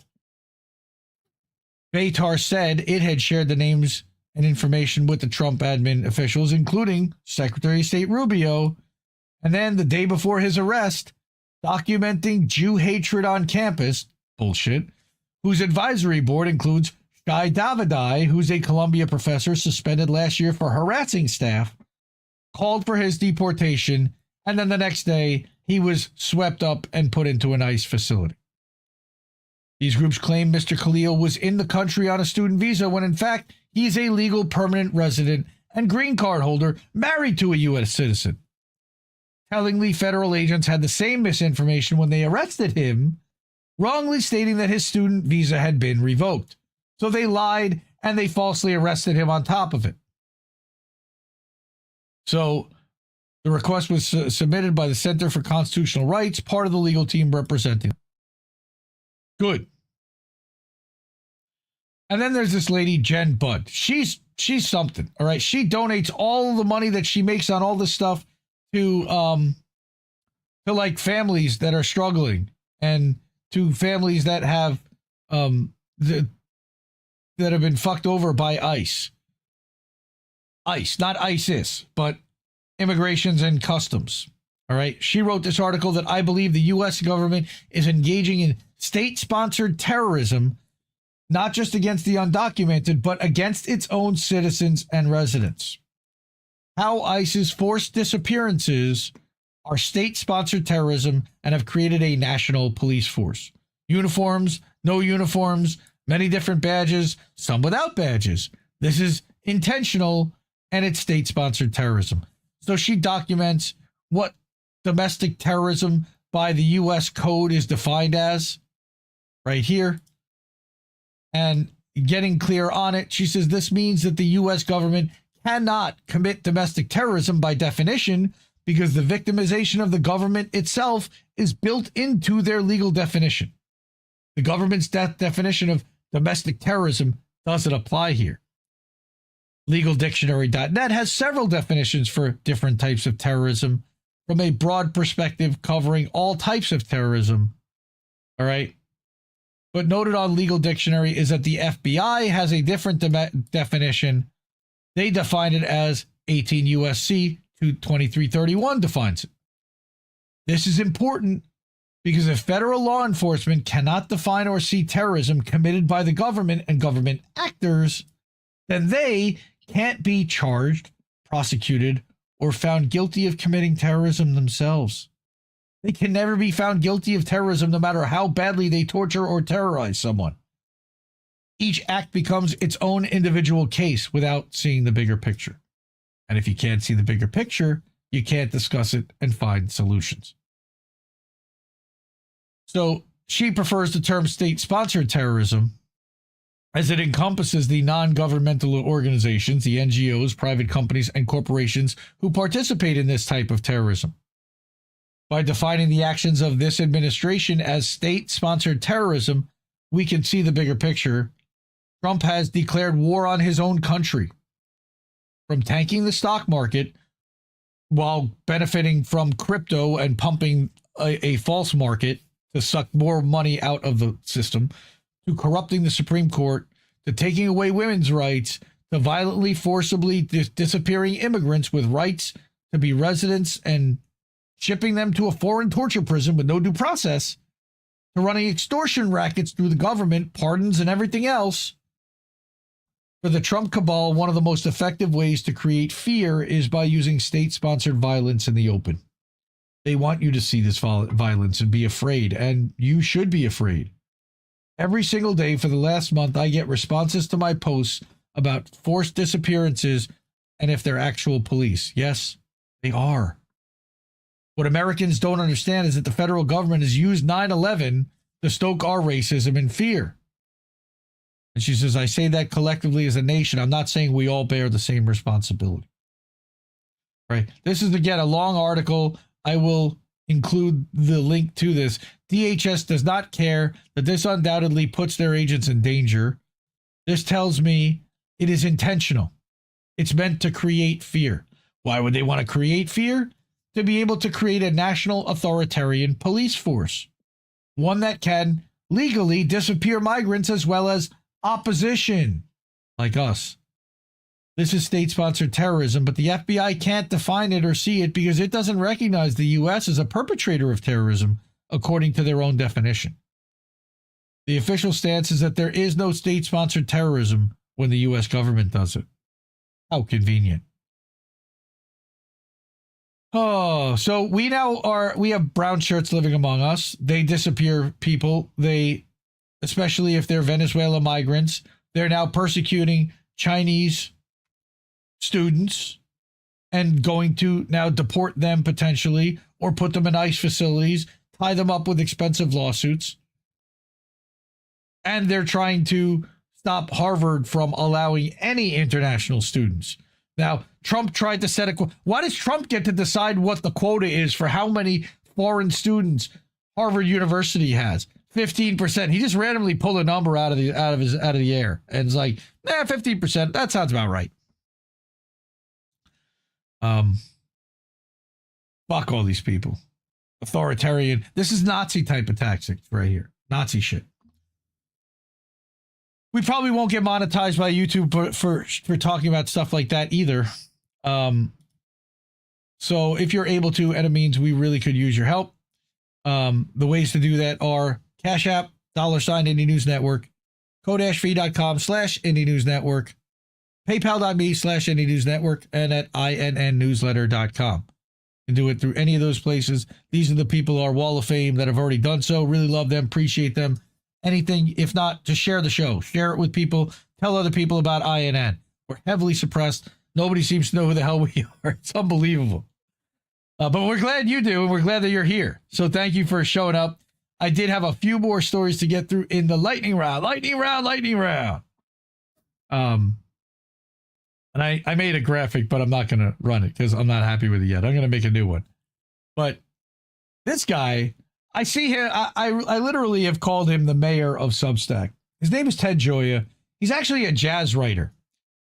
Beitar said it had shared the names and information with the Trump admin officials, including Secretary of State Rubio, and then the day before his arrest, documenting Jew hatred on campus, bullshit, whose advisory board includes Shai Davidai, who's a Columbia professor suspended last year for harassing staff, called for his deportation, and then the next day he was swept up and put into an ICE facility. These groups claim Mr. Khalil was in the country on a student visa when in fact he's a legal permanent resident and green card holder married to a U.S. citizen. Tellingly, federal agents had the same misinformation when they arrested him, wrongly stating that his student visa had been revoked. So they lied and they falsely arrested him on top of it. So the request was submitted by the Center for Constitutional Rights, part of the legal team representing him. Good. And then there's this lady, Jen Budd. She's something, all right? She donates all the money that she makes on all this stuff to like families that are struggling and to families that have that have been fucked over by ICE. ICE, not ISIS, but Immigrations and Customs. All right. She wrote this article that I believe the U.S. government is engaging in state-sponsored terrorism, not just against the undocumented, but against its own citizens and residents. How ICE's forced disappearances are state-sponsored terrorism and have created a national police force. Uniforms, no uniforms, many different badges, some without badges. This is intentional and it's state-sponsored terrorism. So she documents what domestic terrorism by the U.S. Code is defined as, right here. And getting clear on it, she says this means that the U.S. government cannot commit domestic terrorism by definition because the victimization of the government itself is built into their legal definition. The government's definition of domestic terrorism doesn't apply here. LegalDictionary.net has several definitions for different types of terrorism from a broad perspective covering all types of terrorism. All right. But noted on Legal Dictionary is that the FBI has a different definition. They define it as 18 U.S.C. 2331 defines it. This is important because if federal law enforcement cannot define or see terrorism committed by the government and government actors, then they can't be charged, prosecuted, or found guilty of committing terrorism themselves. They can never be found guilty of terrorism no matter how badly they torture or terrorize someone. Each act becomes its own individual case without seeing the bigger picture. And if you can't see the bigger picture, you can't discuss it and find solutions. So she prefers the term state-sponsored terrorism as it encompasses the non-governmental organizations, the NGOs, private companies, and corporations who participate in this type of terrorism. By defining the actions of this administration as state-sponsored terrorism, we can see the bigger picture. Trump has declared war on his own country. From tanking the stock market while benefiting from crypto and pumping a false market to suck more money out of the system, to corrupting the Supreme Court, to taking away women's rights, to violently, forcibly disappearing immigrants with rights to be residents and shipping them to a foreign torture prison with no due process, to running extortion rackets through the government, pardons, and everything else. For the Trump cabal, one of the most effective ways to create fear is by using state-sponsored violence in the open. They want you to see this violence and be afraid, and you should be afraid. Every single day for the last month, I get responses to my posts about forced disappearances and if they're actual police. Yes, they are. What Americans don't understand is that the federal government has used 9/11 to stoke our racism and fear. And she says, I say that collectively as a nation. I'm not saying we all bear the same responsibility. Right? This is, again, a long article. I will include the link to this. DHS does not care that this undoubtedly puts their agents in danger. This tells me it is intentional. It's meant to create fear. Why would they want to create fear? To be able to create a national authoritarian police force, one that can legally disappear migrants as well as opposition, like us. This is state-sponsored terrorism, but the FBI can't define it or see it because it doesn't recognize the U.S. as a perpetrator of terrorism, according to their own definition. The official stance is that there is no state-sponsored terrorism when the U.S. government does it. How convenient. Oh, so we have brown shirts living among us. They disappear people. Especially if they're Venezuela migrants, they're now persecuting Chinese students and going to now deport them potentially or put them in ICE facilities, tie them up with expensive lawsuits. And they're trying to stop Harvard from allowing any international students. Now, Trump tried to set a quota. Why does Trump get to decide what the quota is for how many foreign students Harvard University has? 15%. He just randomly pulled a number out of the air, and it's like, 15%. That sounds about right. Fuck all these people. Authoritarian. This is Nazi type of tactics right here. Nazi shit. We probably won't get monetized by YouTube for talking about stuff like that either. So if you're able to, and it means we really could use your help. The ways to do that are Cash App, $, Indie News Network, Ko-fi.com/Indie News Network, PayPal.me/Indie News Network, and at INNnewsletter.com. You can do it through any of those places. These are the people, our Wall of Fame, that have already done so. Really love them, appreciate them. Anything, if not, to share the show. Share it with people. Tell other people about INN. We're heavily suppressed. Nobody seems to know who the hell we are. It's unbelievable. But we're glad you do, and we're glad that you're here. So thank you for showing up. I did have a few more stories to get through in the lightning round. And I made a graphic, but I'm not going to run it because I'm not happy with it yet. I'm going to make a new one. But this guy, I see him. I literally have called him the mayor of Substack. His name is Ted Gioia. He's actually a jazz writer.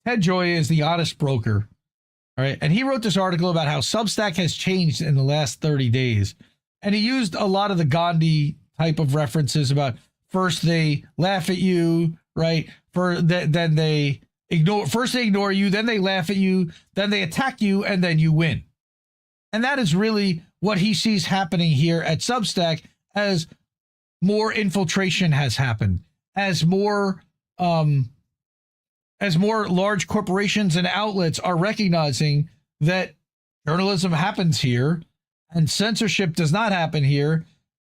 Ted Gioia is the honest broker. All right. And he wrote this article about how Substack has changed in the last 30 days. And he used a lot of the Gandhi type of references about first they laugh at you, right? Then they ignore you, then they laugh at you, then they attack you, and then you win. And that is really what he sees happening here at Substack as more infiltration has happened, as more large corporations and outlets are recognizing that journalism happens here and censorship does not happen here,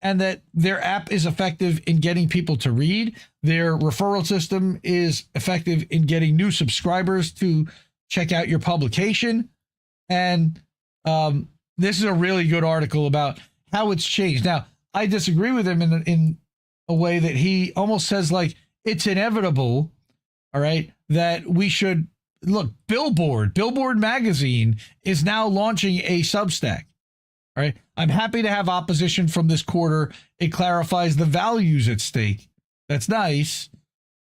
and that their app is effective in getting people to read. Their referral system is effective in getting new subscribers to check out your publication. And this is a really good article about how it's changed. Now, I disagree with him in a way that he almost says like it's inevitable, all right, that we should look. Billboard magazine is now launching a Substack. All right. I'm happy to have opposition from this quarter. It clarifies the values at stake. That's nice.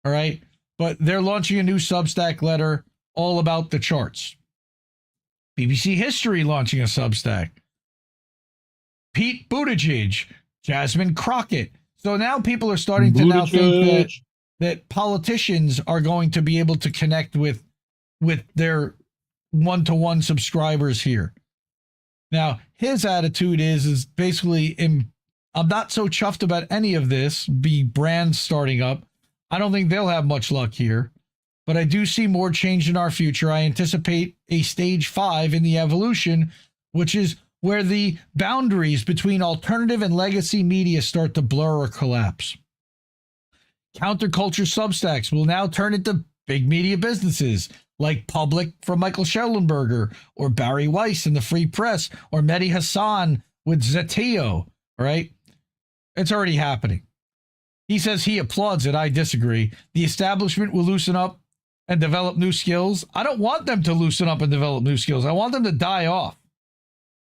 All right. But they're launching a new Substack letter all about the charts. BBC History launching a Substack. Pete Buttigieg, Jasmine Crockett. So now people are starting to now think that politicians are going to be able to connect with their one-to-one subscribers here. Now, his attitude is basically, I'm not so chuffed about any of this, brands starting up. I don't think they'll have much luck here, but I do see more change in our future. I anticipate a stage 5 in the evolution, which is where the boundaries between alternative and legacy media start to blur or collapse. Counterculture Substacks will now turn into big media businesses, like Public from Michael Schellenberger, or Barry Weiss in the Free Press, or Mehdi Hassan with Zeteo, right? It's already happening. He says he applauds it. I disagree. The establishment will loosen up and develop new skills. I don't want them to loosen up and develop new skills. I want them to die off.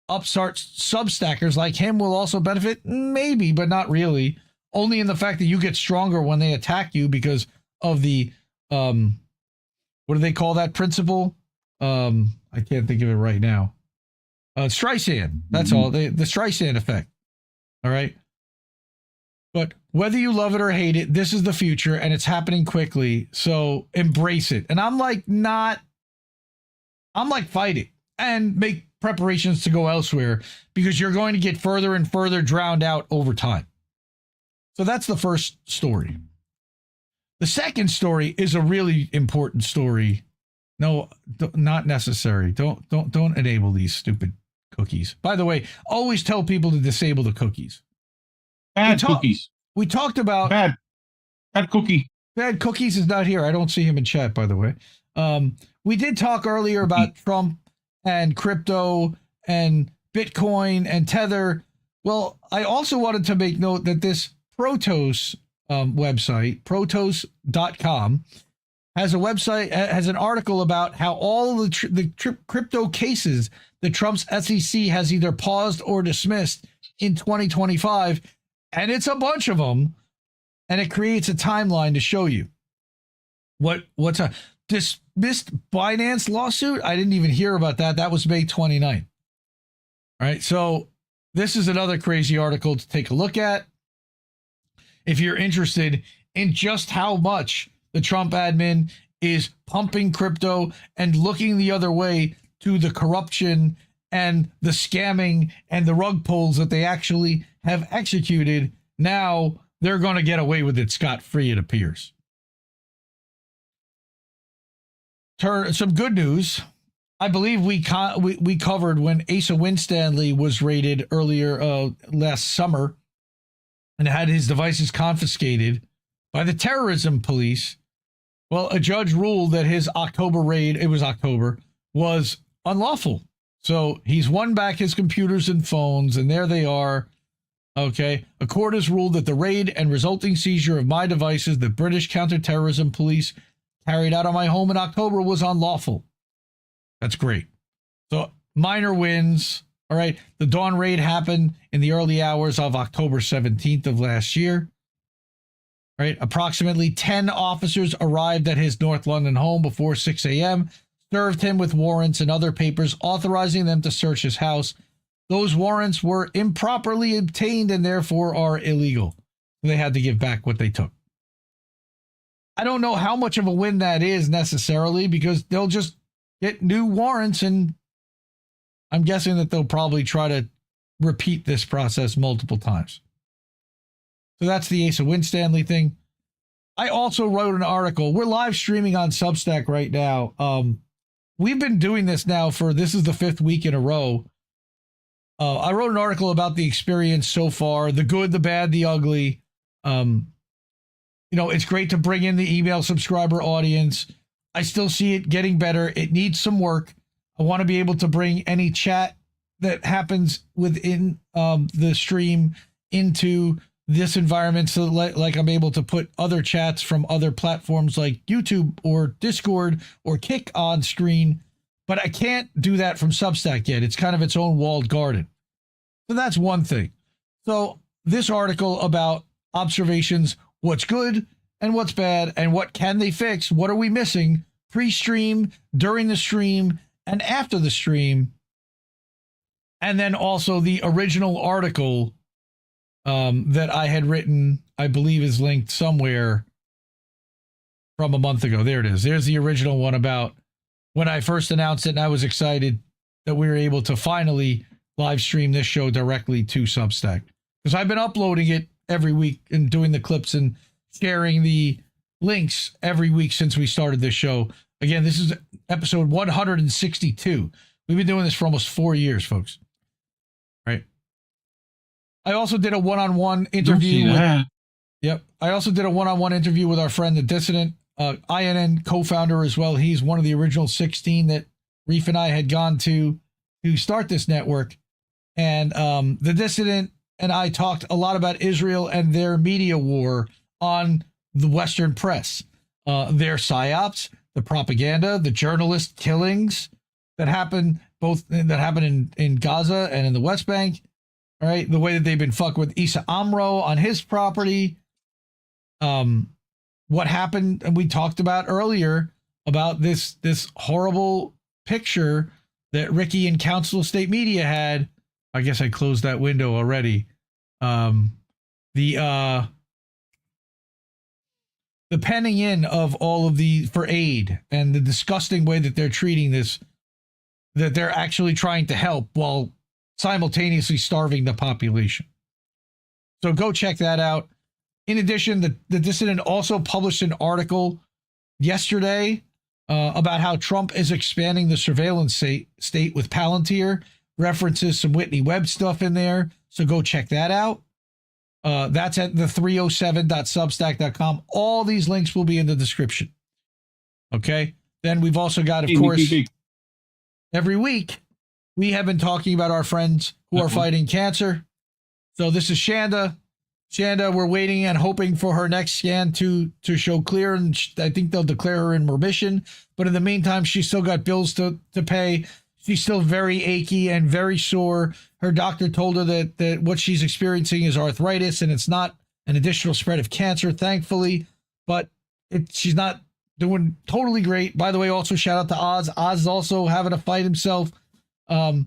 Upstart Substackers like him will also benefit? Maybe, but not really. Only in the fact that you get stronger when they attack you because of the what do they call that principle? I can't think of it right now. Streisand. That's all. The Streisand effect. All right. But whether you love it or hate it, this is the future and it's happening quickly. So embrace it. And I'm like, fight it and make preparations to go elsewhere because you're going to get further and further drowned out over time. So that's the first story. The second story is a really important story. No, not necessary. Don't enable these stupid cookies. By the way, always tell people to disable the cookies. Bad cookies. We talked about bad cookie. Bad cookies is not here. I don't see him in chat, by the way. We did talk earlier about Trump and crypto and Bitcoin and Tether. Well, I also wanted to make note that this Protos website, protos.com, has a website, has an article about how all the crypto cases that Trump's SEC has either paused or dismissed in 2025, and it's a bunch of them, and it creates a timeline to show you what's a dismissed Binance lawsuit. I didn't even hear about that. That was May 29th. All right, so this is another crazy article to take a look at if you're interested in just how much the Trump admin is pumping crypto and looking the other way to the corruption and the scamming and the rug pulls that they actually have executed. Now they're going to get away with it scot-free, it appears. Some good news. I believe we covered when Asa Winstanley was raided earlier last summer and had his devices confiscated by the terrorism police. Well, a judge ruled that his October raid, it was October, was unlawful. So he's won back his computers and phones, and there they are. Okay. A court has ruled that the raid and resulting seizure of my devices that British counterterrorism police carried out on my home in October was unlawful. That's great. So minor wins. All right. The Dawn raid happened in the early hours of October 17th of last year. Right. Approximately 10 officers arrived at his North London home before 6 a.m., served him with warrants and other papers authorizing them to search his house. Those warrants were improperly obtained and therefore are illegal. They had to give back what they took. I don't know how much of a win that is necessarily, because they'll just get new warrants, and I'm guessing that they'll probably try to repeat this process multiple times. So that's the Asa Winstanley thing. I also wrote an article. We're live streaming on Substack right now. We've been doing this now this is the 5th week in a row. I wrote an article about the experience so far, the good, the bad, the ugly. It's great to bring in the email subscriber audience. I still see it getting better. It needs some work. I want to be able to bring any chat that happens within the stream into this environment, so like I'm able to put other chats from other platforms like YouTube or Discord or Kick on screen. But I can't do that from Substack yet. It's kind of its own walled garden. So that's one thing. So this article about observations, what's good and what's bad, and what can they fix? What are we missing pre-stream, during the stream, and after the stream? And then also the original article that I had written, I believe is linked somewhere from a month ago. There it is. There's the original one about when I first announced it, and I was excited that we were able to finally live stream this show directly to Substack. Because I've been uploading it every week and doing the clips and sharing the links every week since we started this show. Again, this is episode 162. We've been doing this for almost 4 years, folks. Right. I also did a one-on-one interview. Yep. I also did a one-on-one interview with our friend, the Dissident, INN co-founder as well. He's one of the original 16 that Reef and I had gone to start this network. And the Dissident and I talked a lot about Israel and their media war on the Western press, their psyops, the propaganda, the journalist killings that happen in Gaza and in the West Bank. All right, the way that they've been fucked with Issa Amro on his property. What happened, and we talked about earlier about this horrible picture that Ricky and Council of State Media had. I guess I closed that window already. The penning in of all of for aid, and the disgusting way that they're treating this, that they're actually trying to help while simultaneously starving the population. So go check that out. In addition, the Dissident also published an article yesterday about how Trump is expanding the surveillance state with Palantir, references some Whitney Webb stuff in there. So go check that out. That's at the 307.substack.com. All these links will be in the description. Okay. Then we've also got, of course, every week we have been talking about our friends who are fighting cancer. So this is Shanda. Shanda, we're waiting and hoping for her next scan to show clear, and I think they'll declare her in remission. But in the meantime, she's still got bills to pay. She's still very achy and very sore. Her doctor told her that what she's experiencing is arthritis, and it's not an additional spread of cancer, thankfully. But she's not doing totally great. By the way, also shout out to Oz. Oz is also having to fight himself. And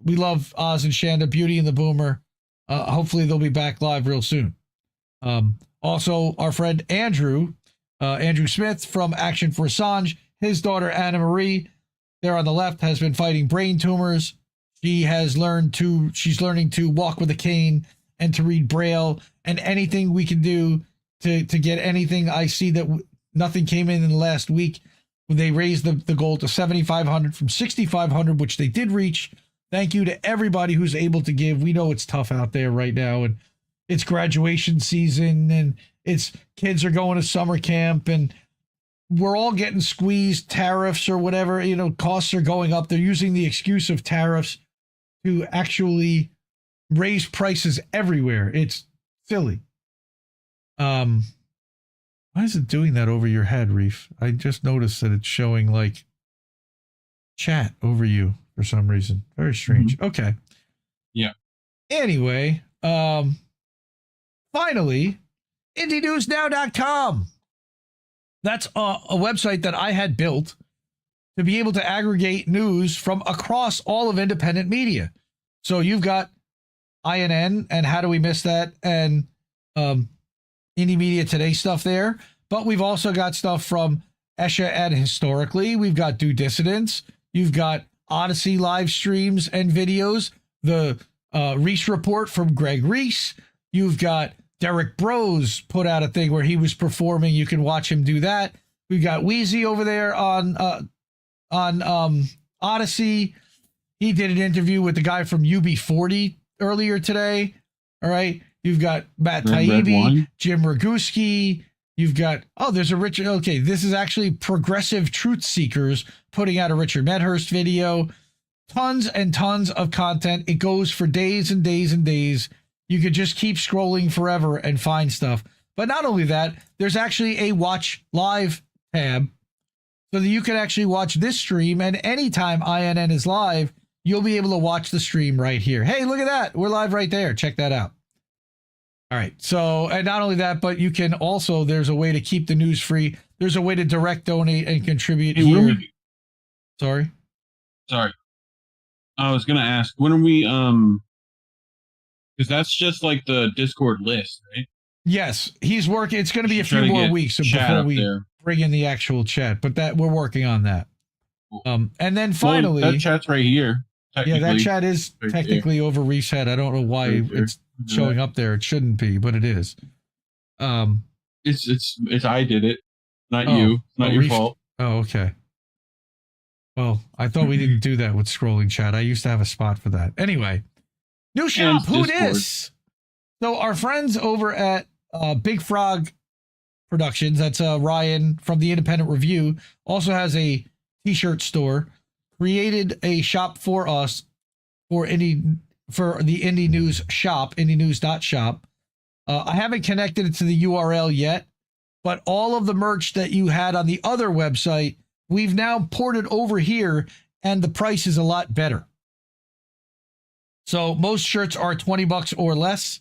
we love Oz and Shanda, Beauty and the Boomer. Hopefully they'll be back live real soon. Also, our friend Andrew Smith from Action for Assange, his daughter Anna Marie, there on the left, has been fighting brain tumors. She's learning to walk with a cane and to read Braille, and anything we can do to get anything. I see that nothing came in the last week. They raised the goal to 7,500 from 6,500, which they did reach. Thank you to everybody who's able to give. We know it's tough out there right now, and it's graduation season, and kids are going to summer camp, and we're all getting squeezed, tariffs or whatever, costs are going up. They're using the excuse of tariffs to actually raise prices everywhere. It's silly. Why is it doing that over your head, Reef? I just noticed that it's showing like chat over you for some reason. Very strange. Mm-hmm. Okay. Yeah. Anyway, finally, IndieNewsNow.com. That's a website that I had built to be able to aggregate news from across all of independent media. So you've got INN and How Do We Miss That and Indie Media Today stuff there. But we've also got stuff from Esha and Historically. We've got Due Dissidence. You've got Odyssey live streams and videos. The Reese Report from Greg Reese. You've got Derek Bros put out a thing where he was performing. You can watch him do that. We've got Wheezy over there on Odyssey. He did an interview with the guy from UB40 earlier today. All right. You've got Matt Taibbi, Jim Ragusky. You've got, there's a Richard. Okay. This is actually Progressive Truth Seekers putting out a Richard Medhurst video. Tons and tons of content. It goes for days and days and days. You could just keep scrolling forever and find stuff. But not only that, there's actually a watch live tab so that you can actually watch this stream. And anytime INN is live, you'll be able to watch the stream right here. Hey, look at that. We're live right there. Check that out. All right. So, and not only that, but you can also, there's a way to keep the news free. There's a way to direct donate and contribute here. Sorry. I was going to ask, when are we, because that's just like the Discord list, right? Yes, he's working. It's going to be a few more weeks before we bring in the actual chat, but that we're working on that. And then finally, that chat's right here. Yeah, that chat is technically over reset. I don't know why it's showing up there. It shouldn't be, but it is. It's I did it, not you. Not your fault. Oh, okay. Well, I thought we didn't do that with scrolling chat. I used to have a spot for that. Anyway, new shop. Who dis? So our friends over at Big Frog Productions, that's Ryan from the Independent Review, also has a t-shirt store, created a shop for us for the Indie News shop, indienews.shop. I haven't connected it to the URL yet, but all of the merch that you had on the other website, we've now ported over here, and the price is a lot better. So most shirts are $20 or less.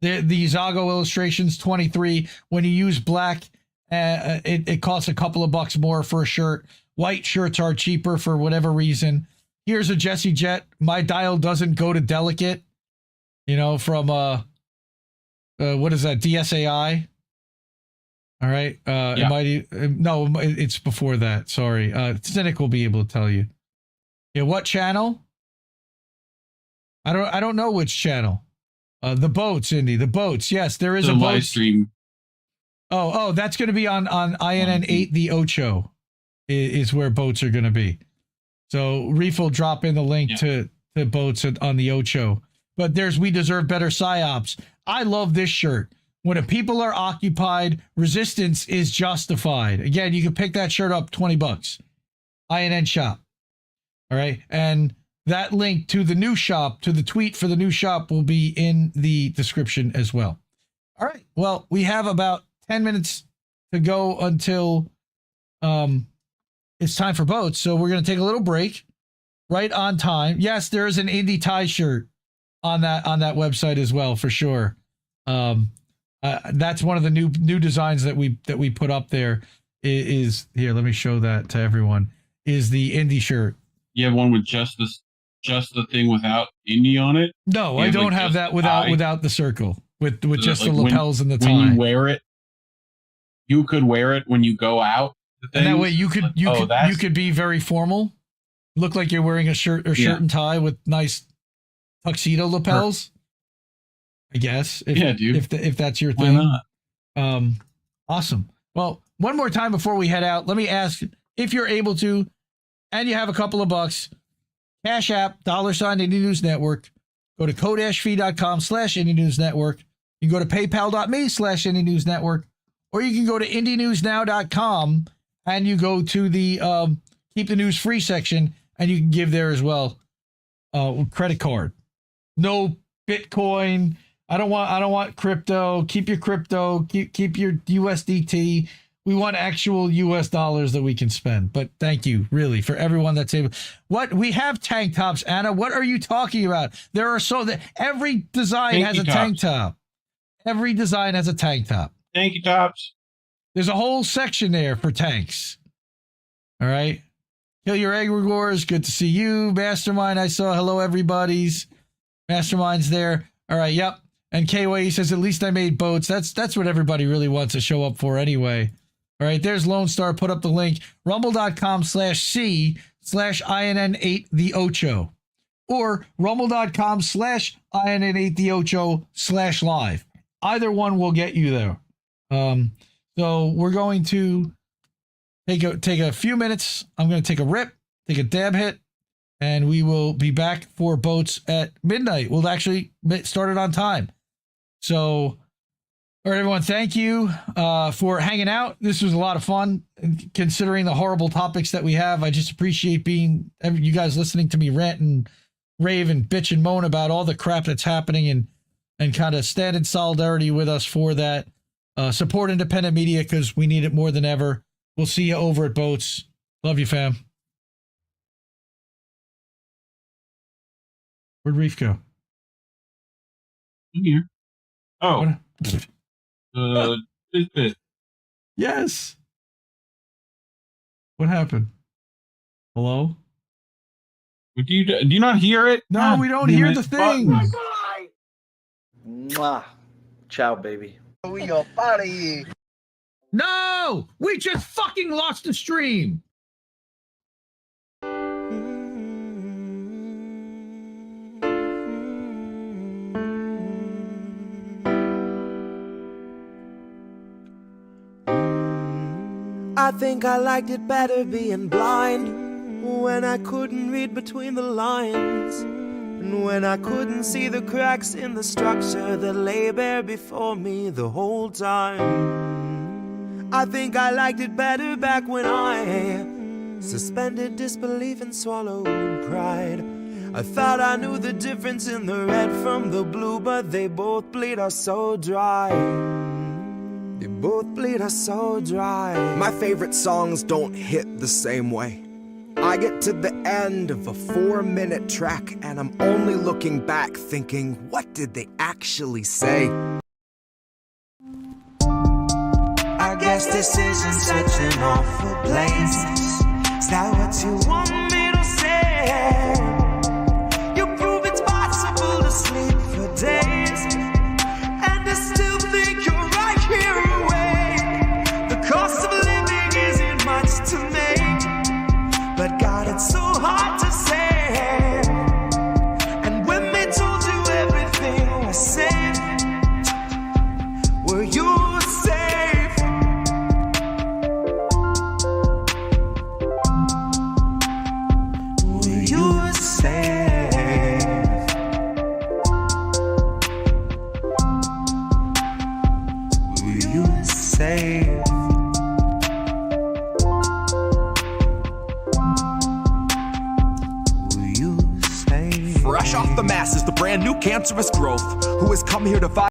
The Zago illustrations, $23. When you use black, it costs a couple of bucks more for a shirt. White shirts are cheaper for whatever reason. Here's a Jesse Jett. My dial doesn't go to delicate. From what is that? DSAI. All right. It's before that. Sorry. Cynic will be able to tell you. Yeah. What channel? I don't know which channel. The boats, Indy. The boats. Yes, there is a boat live stream. Oh, that's going to be on INN 8. The Ocho is where boats are going to be. So Reef will drop in the link to boats on the Ocho. But there's We Deserve Better PsyOps. I love this shirt. When a people are occupied, resistance is justified. Again, you can pick that shirt up, $20. INN shop. All right. And that link to the new shop, to the tweet for the new shop, will be in the description as well. All right. Well, we have about 10 minutes to go until it's time for boats. So we're going to take a little break right on time. Yes, there is an Indie Tie shirt on that website as well, for sure. That's one of the new designs that we put up there is here. Let me show that to everyone. Is the Indie shirt. You have one with just the thing without Indie on it? No, I don't have that without the circle with just the lapels and the tie. When you wear it, you could wear it when you go out. And that way you could be very formal. Look like you're wearing a shirt and tie with nice tuxedo lapels. I guess. If that's your thing. Why not? Awesome. Well, one more time before we head out, let me ask, if you're able to, and you have a couple of bucks, Cash App, $, Indie News Network. Go to ko-fi.com/Indie News Network. You can go to paypal.me/Indie News Network, or you can go to indienewsnow.com and you go to the Keep the News Free section, and you can give there as well. Credit card. No Bitcoin. I don't want crypto. Keep your crypto. Keep your USDT. We want actual US dollars that we can spend. But thank you, really, for everyone that's able. What we have tank tops, Anna. What are you talking about? There are every design has a tank top. Every design has a tank top. Thank you, tops. There's a whole section there for tanks. All right. Kill your egregores. Good to see you, Mastermind. I saw. Hello, everybody's. Mastermind's there. All right. Yep. And KY says, at least I made boats. That's what everybody really wants to show up for anyway. All right, there's Lone Star. Put up the link. Rumble.com/C/INN8TheOcho. Or Rumble.com/INN8TheOcho/live. Either one will get you there. So we're going to take a few minutes. I'm going to take a rip, take a dab hit, and we will be back for boats at midnight. We'll actually start it on time. So, all right, everyone, thank you for hanging out. This was a lot of fun, considering the horrible topics that we have. I just appreciate you guys listening to me rant and rave and bitch and moan about all the crap that's happening and kind of stand in solidarity with us for that. Support independent media because we need it more than ever. We'll see you over at Boats. Love you, fam. Where'd Reef go? In here. Oh. Yes. What happened? Hello? Do you not hear it? No, God, we don't hear the things. Mwah. Ciao, baby. We go party. No! We just fucking lost the stream. I think I liked it better being blind, when I couldn't read between the lines, and when I couldn't see the cracks in the structure that lay bare before me the whole time. I think I liked it better back when I suspended disbelief and swallowed pride. I thought I knew the difference in the red from the blue, but they both bleed us so dry. They both bleed us so dry. My favorite songs don't hit the same way. I get to the end of a 4-minute track and I'm only looking back thinking, what did they actually say? I guess this isn't such an awful place. Is that what you want me to say? You prove it's possible to sleep for days, and I still think you're right here away. The cost of living isn't much to make, but God, it's so hard to say. And when they told you everything was safe, were you safe? Were you safe? Were you safe? Fresh off the masses, the brand new cancerous growth, who has come here to fight.